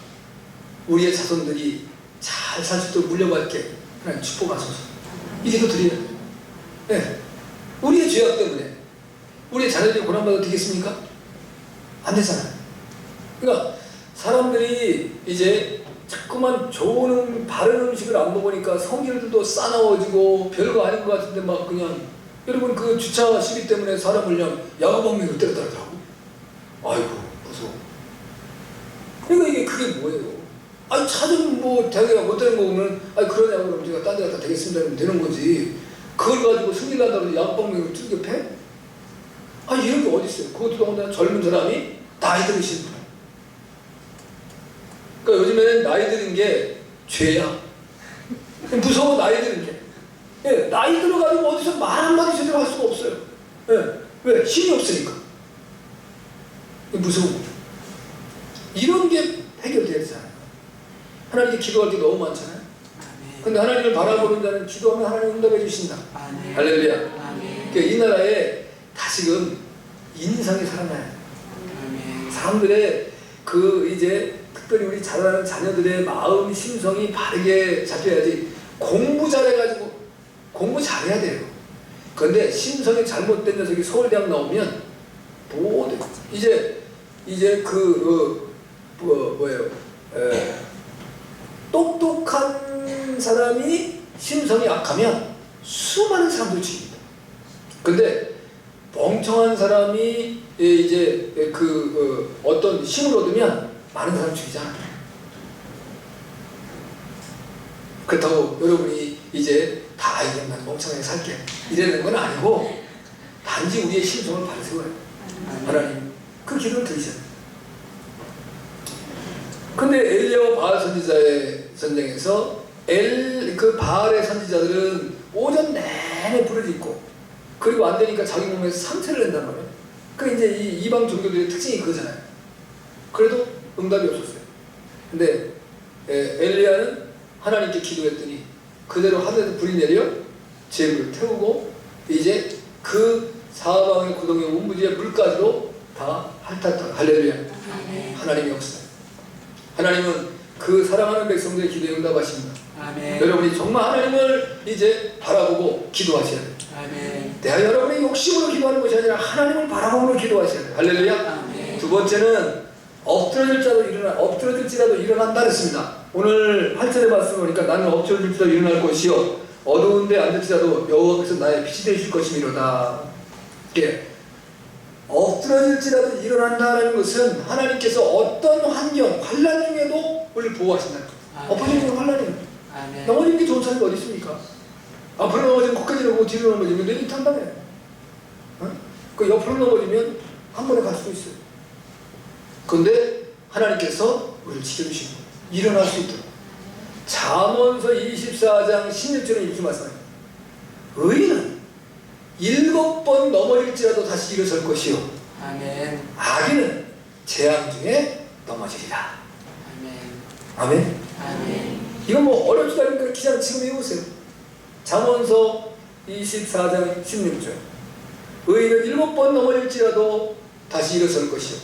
우리의 자손들이 잘 살 수 있도록 물려받게 하나님 축복하소서. 이 기도 드려야 돼요. 네. 우리의 죄악 때문에 우리의 자녀들이 고난받아도 되겠습니까? 안 되잖아요. 그러니까 사람들이 이제 자꾸만 좋은 바른 음식을 안 먹으니까 성질들도 싸나워지고 별거 아닌 것 같은데 막 그냥, 여러분 그 주차 시비 때문에 사람을 그냥 야구방망이로 때렸더라고. 아이고 무서워. 그러니까 그게 뭐예요? 아니 차 좀 뭐 자기가 못되는 거 보면 그러냐고 그러면 제가 딴 데 갔다 되겠습니다 하면 되는 거지. 그걸 가지고 승질 난다고 야구방망이로 뚫게 패? 이런 게 어디 있어요? 그것도 더군다나 젊은 사람이 나이 들으신 분. 그러니까 요즘에는 나이 드는 게 죄야. 무서워, 나이 드는 게. 예, 나이 들어가지고 어디서 말 한마디 제대로 할 수가 없어요. 예, 왜? 힘이 없으니까. 무서운 거죠. 이런 게 해결돼야 되잖아요. 하나님께 기도할 게 너무 많잖아요. 근데 하나님을 바라보는 자는 기도하면 하나님 응답해 주신다. 할렐루야. 그러니까 이 나라에 다시금 인상이 살아나야 돼요. 사람들의 이제 특별히 우리 자라는 자녀들의 마음, 심성이 바르게 잡혀야지. 공부 잘해가지고 공부 잘해야 돼요. 그런데 심성이 잘못된 녀석이 서울대학 나오면 모두 이제 똑똑한 사람이 심성이 약하면 수많은 사람들을 죽입니다. 근데 멍청한 사람이 이제 어떤 힘을 얻으면 많은 사람 죽이잖아요. 그렇다고 여러분이 이제 다 이제 난 멍청하게 살게 이러는 건 아니고, 단지 우리의 심성을 바르세워요. 하나님 그 기도를 들으셔야 돼요. 근데 엘리야와 바알 선지자의 전쟁에서 바알의 선지자들은 오전 내내 불을 짓고, 그리고 안 되니까 자기 몸에 상처를 낸단 말이에요. 그 이제 이 이방 종교들의 특징이 그거잖아요. 그래도 응답이 없었어요. 근데 엘리야는 하나님께 기도했더니 그대로 하늘에서 불이 내려 제물을 태우고, 이제 그 사방의 구덩이 우무지의 물까지도 다 핥았다. 할렐루야. 하나님의 역사. 하나님은 그 사랑하는 백성들의 기도에 응답하십니다. 여러분이 정말 하나님을 이제 바라보고 기도하셔야 돼요. 내가 여러분의 욕심으로 기도하는 것이 아니라 하나님을 바라보고 기도하셔야 돼요. 할렐루야. 두 번째는 엎드러질지라도 일어난다 그랬습니다. 오늘 8절의 말씀 보니까 나는 엎드려질지라도 일어날 것이요 어두운데 앉을지라도 여호와께서 나의 빛이 되실 것이미로다. 이게 엎드러질지라도 일어난다는 것은 하나님께서 어떤 환경, 환란 중에도 우리를 보호하신다는 거예요. 엎어지는 건 환란이에요. 아멘. 넘어지는 게 좋은 사람이 어디 있습니까? 앞으로 넘어지면 거기까지 넘어지고 뒤로 넘어지면 내일 탄다며. 그 옆으로 넘어지면 한 번에 갈 수도 있어요. 그런데 하나님께서 우리를 지켜주시고 일어날 수 있도록 잠언서 24장 16절에 이렇게 말씀합니다. 의인은 7번 넘어질지라도 다시 일어설 것이요 아멘. 악인은 재앙 중에 넘어지리라. 아멘. 아멘. 아멘. 이건 뭐 어렵지도 않으니까 그냥 지금 해보세요. 잠언서 24장 16절 의인은 7번 넘어질지라도 다시 일어설 것이요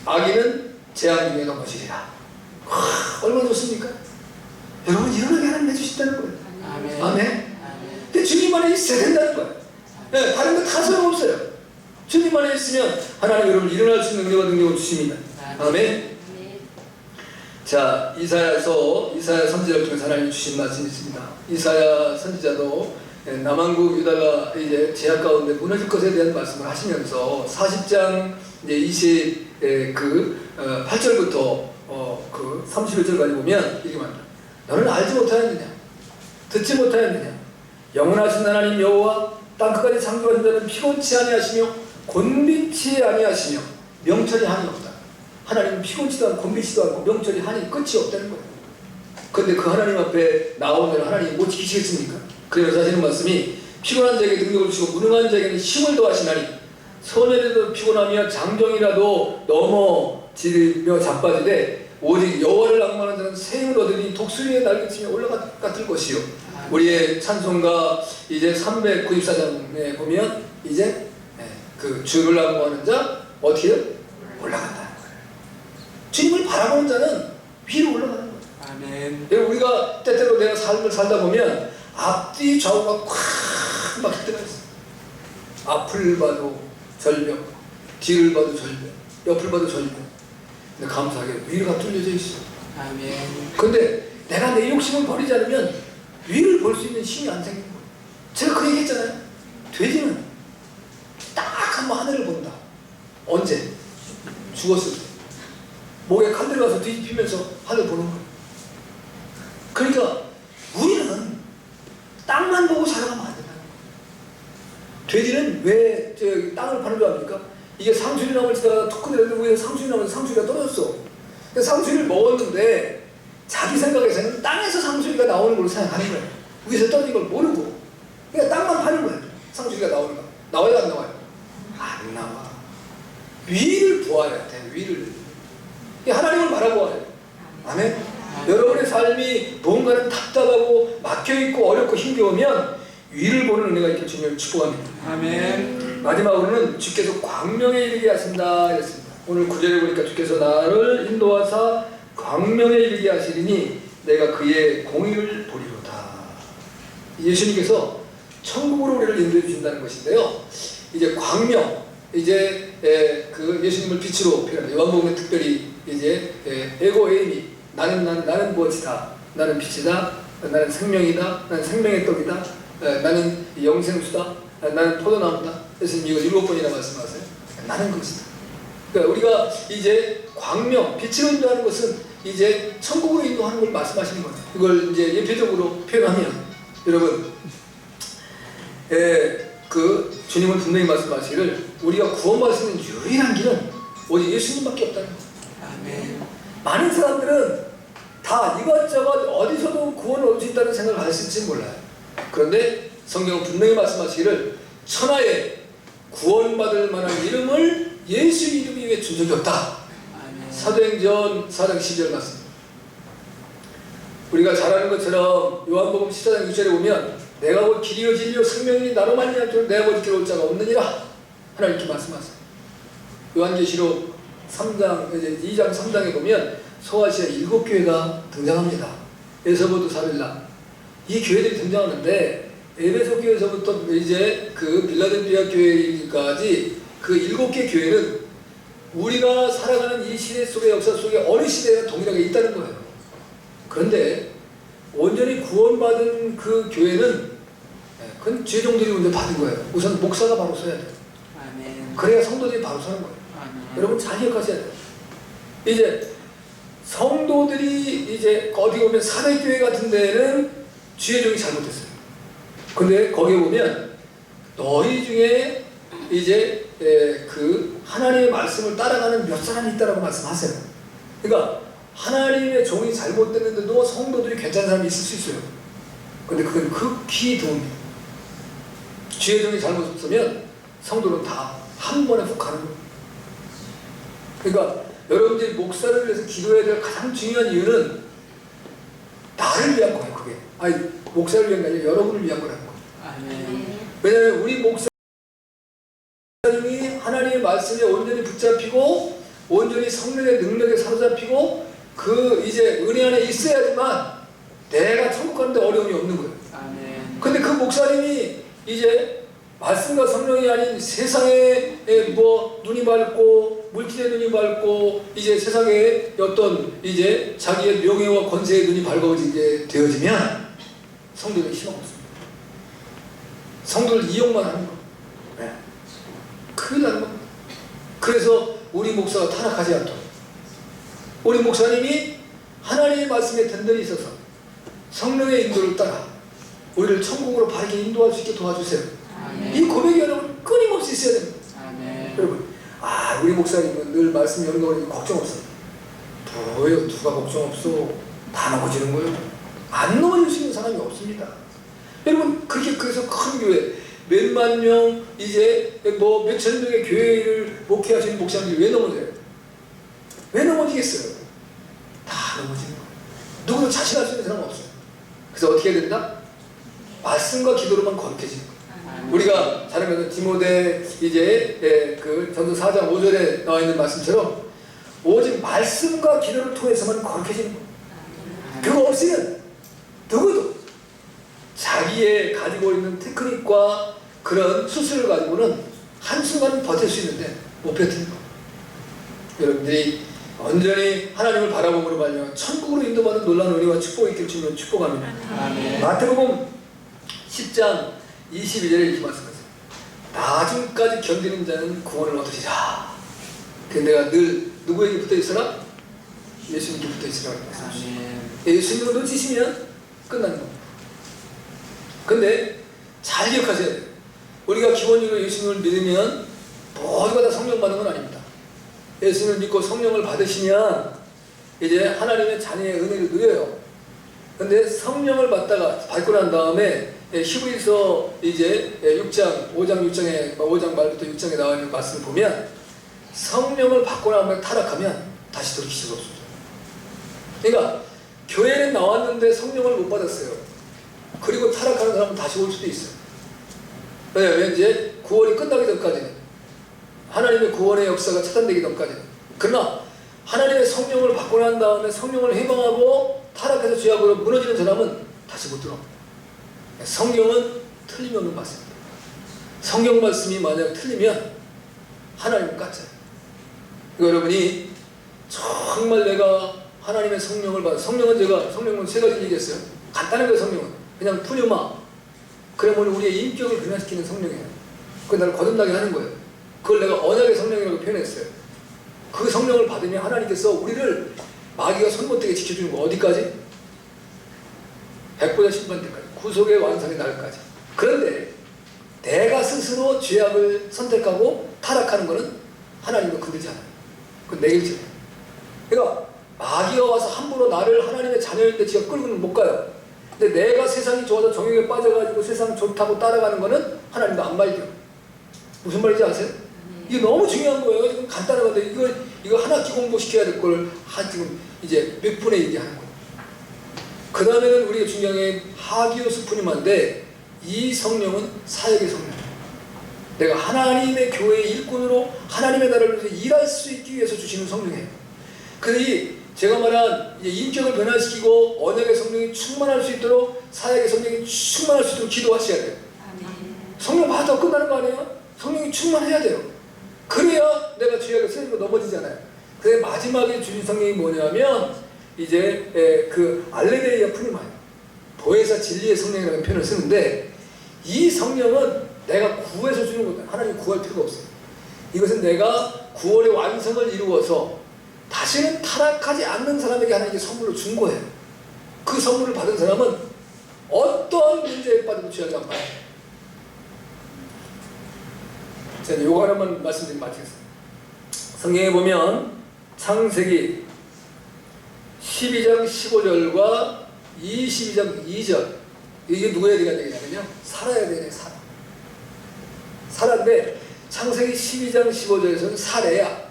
악인은 재앙 중에 넘어지리라. 얼마나 좋습니까? 여러분 일어나게 하나님 해주신다는 거예요. 아멘. 아멘. 아멘. 근데 주님 안에 있어야 된다는 거예요. 네, 다른 거 다 소용없어요. 주님 안에 있으면 하나님 여러분 일어날 수 있는 능력을 주십니다. 아멘. 자, 이사야 선지자를 통해서 하나님 주신 말씀이 있습니다. 이사야 선지자도 남한국 유다가 이제 제약 가운데 무너질 것에 대한 말씀을 하시면서 40장 이제 8절부터 그 31절까지 보면 이렇게 말합니다. 너는 알지 못하였느냐? 듣지 못하였느냐? 영원하신 하나님 여호와 땅 끝까지 창조하신 자는 피곤치 아니하시며 곤비치 아니하시며 명철이 한이 없다. 하나님은 피곤치도 않고 곤비치도 않고 명철이 한이 끝이 없다는 거예요. 그런데 그 하나님 앞에 나오면 하나님이 못 지키시겠습니까? 그래서 하시는 말씀이 피곤한 자에게 능력을 주시고 무능한 자에게는 힘을 더하시나니 소년에도 피곤하며 장정이라도 넘어지며 자빠지되 오직 여호와를 낭만하는 자는 새 힘을 얻으니 독수리의 날개치며 올라갔을 것이요. 우리의 찬송가 이제 394장에 보면 이제 그 주를 낭만하는 자 어떻게 올라간다는 거예요. 주님을 바라보는 자는 위로 올라가는 거예요. 아멘. 우리가 때때로 내가 삶을 살다 보면 앞뒤 좌우가 콱 막힐 때가 있어요. 앞을 봐도 절벽, 뒤를 봐도 절벽, 옆을 봐도 절벽. 근데 감사하게 위로가 뚫려져 있어. 아멘. 근데 내가 내 욕심을 버리지 않으면 위를 볼 수 있는 힘이 안 생기는 거예요. 제가 그 얘기 했잖아요. 돼지는 딱 한 번 하늘을 본다. 언제? 죽었을 때. 목에 칼 들어가서 뒤집히면서 하늘 보는 거예요. 그러니까 우리는 땅만 보고 살아가면 안 된다는 거예요. 돼지는 왜 땅을 파는 줄 압니까? 이게 상수리나무를 치다가 툭 내렸는데 위에 상수리가 떨어졌어. 상수리를 먹었는데 자기 생각에서는 땅에서 상수리가 나오는 걸로 생각하는 거예요. 위에서 떨어진 걸 모르고 그냥 땅만 파는 거예요. 상수리가 나오는 거. 나와요 안 나와요? 안 나와. 위를 보아야 돼. 위를. 하나님을 바라보아야 돼. 아멘. 여러분의 삶이 뭔가는 답답하고 막혀있고 어렵고 힘겨우면 위를 보는 은혜가 있길 주님을 축복합니다. 아멘. 마지막으로는 주께서 광명에 이르게 하신다 이랬습니다. 오늘 9절에 보니까 주께서 나를 인도하사 광명에 이르게 하시리니 내가 그의 공의를 보리로다. 예수님께서 천국으로 우리를 인도해 주신다는 것인데요. 이제 광명, 이제 그 예수님을 빛으로 표현합니다. 요한복음에 특별히 이제 에고 에이미 나는 무엇이다. 나는 빛이다. 나는 생명이다. 나는 생명의 떡이다. 나는 영생수다. 나는 포도나무다. 예수님 이거 7번이나 말씀하세요. 나는 그것이다. 그러니까 우리가 이제 광명, 빛으로 인도하는 것은 이제 천국으로 인도하는 걸 말씀하시는 거예요. 이걸 이제 예표적으로 표현하면 여러분, 그 주님은 분명히 말씀하시기를 우리가 구원받을 수 있는 유일한 길은 오직 예수님밖에 없다는 거예요. 아멘. 많은 사람들은 다 이것저것 어디서도 구원을 얻을 수 있다는 생각을 하실지 몰라요. 그런데 성경은 분명히 말씀하시기를 천하에 구원받을 만한 이름을 예수 이름 이외에 준 적이 없다. 아멘. 사도행전 4장 10절 말씀. 우리가 잘 아는 것처럼 요한복음 14장 6절에 보면 내가 곧 길이요 진리요 생명이니 나로 말미암아 내 아버지께로 올 자가 없느니라 하나님 이렇게 말씀하세요. 요한계시록 3장, 이제 2장 3장에 보면 소아시아 7교회가 등장합니다. 에서보드 사빌라 이 교회들이 등장하는데 에베소 교회에서부터 이제 그 빌라델피아 교회까지 그 7개 교회는 우리가 살아가는 이 시대 속의 역사 속에 어느 시대에나 동일하게 있다는 거예요. 그런데 온전히 구원받은 그 교회는 그건 죄종들이 먼저 받은 거예요. 우선 목사가 바로 서야 돼요. 아멘. 그래야 성도들이 바로 서는 거예요. 아멘. 여러분 잘 기억하셔야 돼요. 이제 성도들이 이제 어디 보면 사대교회 같은 데는 죄종이 잘못했어요. 근데 거기 보면 너희 중에 이제 그 하나님의 말씀을 따라가는 몇 사람이 있다라고 말씀하세요. 그러니까 하나님의 종이 잘못됐는데도 성도들이 괜찮은 사람이 있을 수 있어요. 근데 그건 극히 드뭅니다. 주의 종이 잘못했으면 성도는 다 한 번에 훅 가는 거예요. 그러니까 여러분들이 목사를 위해서 기도해야 될 가장 중요한 이유는 나를 위한 거예요. 그게 아니 목사를 위한 게 아니라 여러분을 위한 거라는 거예요. 아멘. 왜냐하면 우리 목사님이 하나님의 말씀에 온전히 붙잡히고 온전히 성령의 능력에 사로잡히고 그 이제 은혜 안에 있어야지만 내가 천국 가는데 어려움이 없는 거예요. 아멘. 근데 그 목사님이 이제 말씀과 성령이 아닌 세상에 뭐 눈이 밝고 물질의 눈이 밝고 이제 세상에 어떤 이제 자기의 명예와 권세의 눈이 밝아지게 되어지면 성도는 희망 없습니다. 성도를 이용만 하는 거. 네. 큰일 나는 겁니다. 그래서 우리 목사가 타락하지 않도록 우리 목사님이 하나님의 말씀에 든든히 있어서 성령의 인도를 따라 우리를 천국으로 바르게 인도할 수 있게 도와주세요. 아멘. 이 고백이 여러분 끊임없이 있어야 됩니다. 아멘. 여러분, 우리 목사님은 늘 말씀 여는 거니 걱정 없어. 뭐예요? 누가 걱정 없어? 다 넘어지는 거예요. 안 넘어질 수 있는 사람이 없습니다. 여러분, 그렇게 그래서 큰 교회 몇만 명 이제 뭐 몇천 명의 교회를 목회하시는 목사님들이 왜 넘어져요? 왜 넘어지겠어요? 다 넘어지는 거예요. 누구도 자신할 수 있는 사람은 없어요. 그래서 어떻게 해야 된다? 말씀과 기도로만 거룩해지는 거예요. 우리가 잘 알면 디모데 이제 그 전서 4장 5절에 나와 있는 말씀처럼 오직 말씀과 기도를 통해서만 거룩해지는 거예요. 그거 없이는 누구도 자기의 가지고 있는 테크닉과 그런 수술을 가지고는 한순간 버틸 수 있는데 못 버티는 거예요. 여러분들이 온전히 하나님을 바라봄으로 말미암아 천국으로 인도받는 놀라운 은혜와 축복이 있길 주님을 축복합니다. 아멘. 마태복음 10장 22절에 이렇게 말씀하세요. 나중까지 견디는 자는 구원을 얻으리라. 그래서 내가 늘 누구에게 붙어있으라? 예수님께 붙어있으라고 말씀하시죠. 예수님을 놓치시면 끝나는 겁니다. 근데 잘 기억하셔야 돼요. 우리가 기본적으로 예수님을 믿으면 모두가 다 성령 받는 건 아닙니다. 예수님을 믿고 성령을 받으시면 이제 하나님의 자녀의 은혜를 누려요. 근데 성령을 받고 난 다음에 히브리서 이제 5장 말부터 6장에 나와 있는 말씀을 보면 성령을 받고 나면 타락하면 다시 돌이킬 수가 없습니다. 그러니까 교회는 나왔는데 성령을 못 받았어요. 그리고 타락하는 사람은 다시 올 수도 있어요. 왜냐하면 이제 구원이 끝나기 전까지는 하나님의 구원의 역사가 차단되기 전까지는. 그러나 하나님의 성령을 받고 난 다음에 성령을 해방하고 타락해서 죄악으로 무너지는 사람은 다시 못 들어옵니다. 성경은 틀림없는 말씀입니다. 성경 말씀이 만약 틀리면 하나님은 가짜예요. 여러분이 정말 내가 하나님의 성령을 받아 성령은 세 가지 얘기했어요. 간단한 거예요. 성령은 그냥 푸뉴마 그러면 우리의 인격을 변화시키는 성령이에요. 그걸 나를 거듭나게 하는 거예요. 그걸 내가 언약의 성령이라고 표현했어요. 그 성령을 받으면 하나님께서 우리를 마귀가 손 못 대게 지켜주는 거 어디까지? 백보자 심판 때까지. 구속의 완성의 날까지. 그런데 내가 스스로 죄악을 선택하고 타락하는 것은 하나님도 건들지 않아요. 그건 내 길이잖아요. 그러니까 마귀가 와서 함부로 나를 하나님의 자녀인데 지가 끌고는 못 가요. 근데 내가 세상이 좋아서 정욕에 빠져가지고 세상 좋다고 따라가는 것은 하나님도 안 말려. 무슨 말인지 아세요? 이게 너무 중요한 거예요. 지금 간단한 건데 이거 한 학기 공부시켜야 될 걸 지금 이제 몇 분의 1이 하는 거예요. 그 다음에는 우리가 중요한 게 하기오스 푸니마인데 이 성령은 사역의 성령이에요. 내가 하나님의 교회의 일꾼으로 하나님의 나라를 위해서 일할 수 있기 위해서 주시는 성령이에요. 그래서 제가 말한 인격을 변화시키고 언약의 성령이 충만할 수 있도록 사역의 성령이 충만할 수 있도록 기도하셔야 돼요. 성령 받았다고 끝나는 거 아니에요? 성령이 충만해야 돼요. 그래야 내가 죄악에 쓰여지고 넘어지잖아요. 그래서 마지막에 주신 성령이 뭐냐면 이제 그 알레데이아 프리마요, 보혜사 진리의 성령이라는 표현을 쓰는데, 이 성령은 내가 구해서 주는 겁니다. 하나님 구할 필요가 없어요. 이것은 내가 구원의 완성을 이루어서 다시는 타락하지 않는 사람에게 하나님께 선물로 준 거예요. 그 선물을 받은 사람은 어떠한 문제에 빠져도 취하지 않아요. 자, 이제 요거 하나만 말씀드리고 마치겠습니다. 성경에 보면 창세기 12장 15절과 22장 2절, 이게 누구에 대한 얘기냐면요, 살아야 되네. 사라인데 창세기 12장 15절에서는 사레야.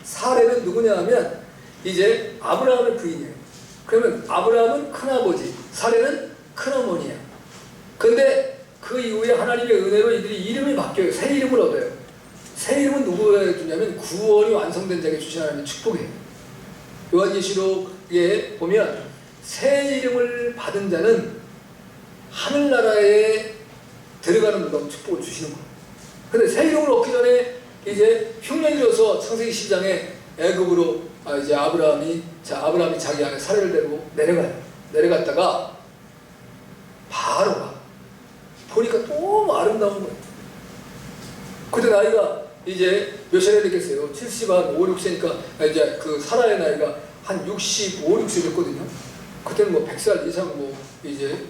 사레는 누구냐 하면 이제 아브라함의 부인이에요. 그러면 아브라함은 큰아버지, 사레는 큰어머니야. 근데 그 이후에 하나님의 은혜로 이들이 이름이 바뀌어요. 새 이름을 얻어요. 새 이름은 누구에 주냐면 구원이 완성된 자에게 주신 하나님의 축복이에요. 요한계시록에 보면 새 이름을 받은 자는 하늘나라에 들어가는 놀라운 축복을 주시는 거예요. 근데 새 이름을 얻기 전에 이제 흉년이 들어서 창세기 10장에 애굽으로 이제 아브라함이 자기 아내 사례를 데리고 내려가요. 내려갔다가 바로가 보니까 너무 아름다운 거예요. 그때 나이가 이제 몇 살이 됐겠어요? 70한 5, 6세니까 이제 그 사라의 나이가 한 65, 6세 됐거든요. 그때는 뭐 100살 이상 뭐 이제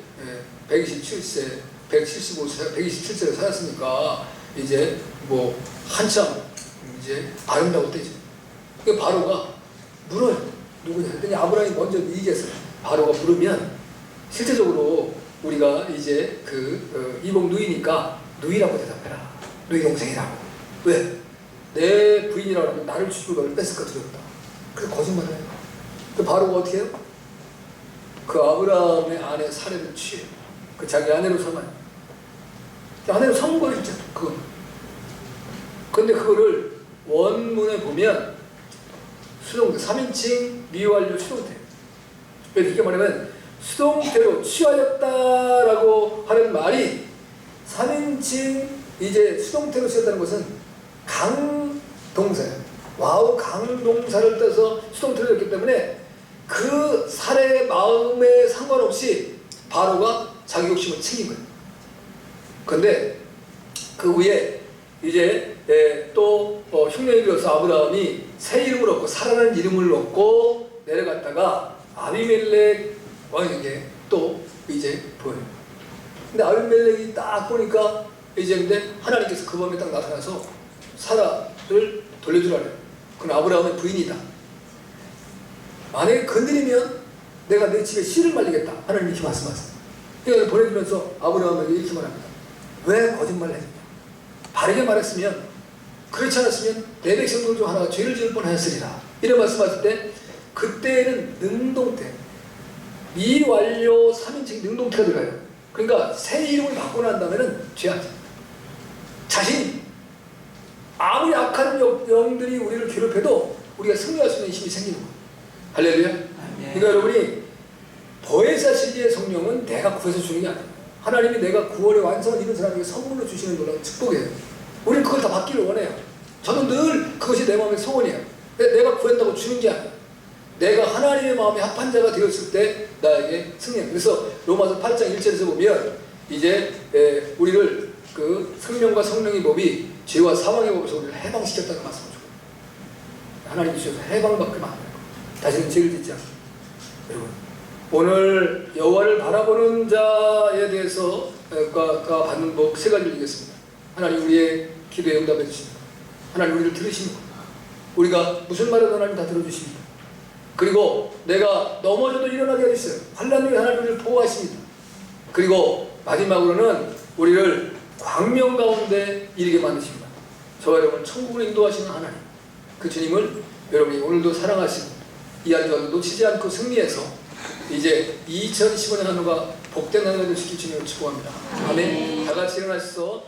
127세, 175세, 127세를 살았으니까 이제 뭐 한참 이제 아름다울 때죠. 그 바로가 물어요. 누구냐 했더니 아브라함이 먼저 얘기했어요. 바로가 물으면 실제적으로 우리가 이제 이복 누이니까 누이라고 대답해라. 누이 동생이라고. 왜? 내 부인이라고 하면 나를 죽이고 너를 뺏을까 두렵다. 그래서 거짓말을 해요. 그 바로가 어떻게 해요? 그 아브라함의 아내 사례를 취해요. 그 자기 아내로 삼아요. 아내로 삼은 거예요, 진짜. 그건. 근데 그거를 원문에 보면 수동태, 3인칭 미완료 수동태. 이렇게 말하면 수동태로 취하였다라고 하는 말이 3인칭 이제 수동태로 쓰였다는 것은 강동사예요. 와우 강동사를 떠서 수동태로 했기 때문에 그 사례의 마음에 상관없이 바로가 자기 욕심을 챙긴 거예요. 근데 그 후에 이제 또 흉년이 들어서 아브라함이 새 이름을 얻고 사라는 이름을 얻고 내려갔다가 아비멜렉 왕에게 또 이제 보여요. 근데 아비멜렉이 딱 보니까 이제 근데 하나님께서 그 밤에 딱 나타나서 사라를 돌려주라래요. 그건 아브라함의 부인이다. 만약에 건드리면 내가 내 집에 씨를 말리겠다. 하나님 이렇게 말씀하세요. 그래서 보내주면서 아브라함에게 이렇게 말합니다. 왜 거짓말을 했냐? 바르게 말했으면, 그렇지 않았으면 내 백성들 중 하나가 죄를 지을 뻔하였으리라. 이런 말씀하실 때 그때는 능동태, 미완료 3인칭 능동태가 들어가요. 그러니까 새 이름을 바꾸고 난 다음에는 죄하지. 자신이 아무리 악한 영들이 우리를 괴롭혀도 우리가 승리할 수 있는 힘이 생기는 거예요. 할렐루야. 그러니까 여러분이 보혜사 진리의 성령은 내가 구해서 주는 게 아니에요. 하나님이 내가 구원의 완성을 이룬 사람에게 선물로 주시는 놀라운 축복이에요. 우리는 그걸 다 받기를 원해요. 저는 늘 그것이 내 마음의 소원이에요. 내가 구했다고 주는 게 아니에요. 내가 하나님의 마음에 합한 자가 되었을 때 나에게 승리해요. 그래서 로마서 8장 1절에서 보면 이제 우리를 그 생명과 성령의 법이 죄와 사망의 법에서 우리를 해방시켰다는 말씀을 주고, 하나님 주셔서 해방받게 만들고 다시는 죄를 짓지 않고. 여러분, 오늘 여호와를 바라보는 자에 대해서 받는 복 세 가지를 드리겠습니다. 하나님 우리의 기도에 응답해 주십니다. 하나님 우리를 들으십니다. 우리가 무슨 말을 하나님 다 들어주십니다. 그리고 내가 넘어져도 일어나게 해주세요. 환난 중에 하나님 우리를 보호하십니다. 그리고 마지막으로는 우리를 광명 가운데 이르게 만드십니다. 저와 여러분 천국으로 인도하시는 하나님, 그 주님을 여러분이 오늘도 사랑하시고 이 한 주간도 놓치지 않고 승리해서 이제 2015년 한 해가 복된 한 해를 시킬 주님을 축복합니다. 아멘. 다 같이 일어나셔서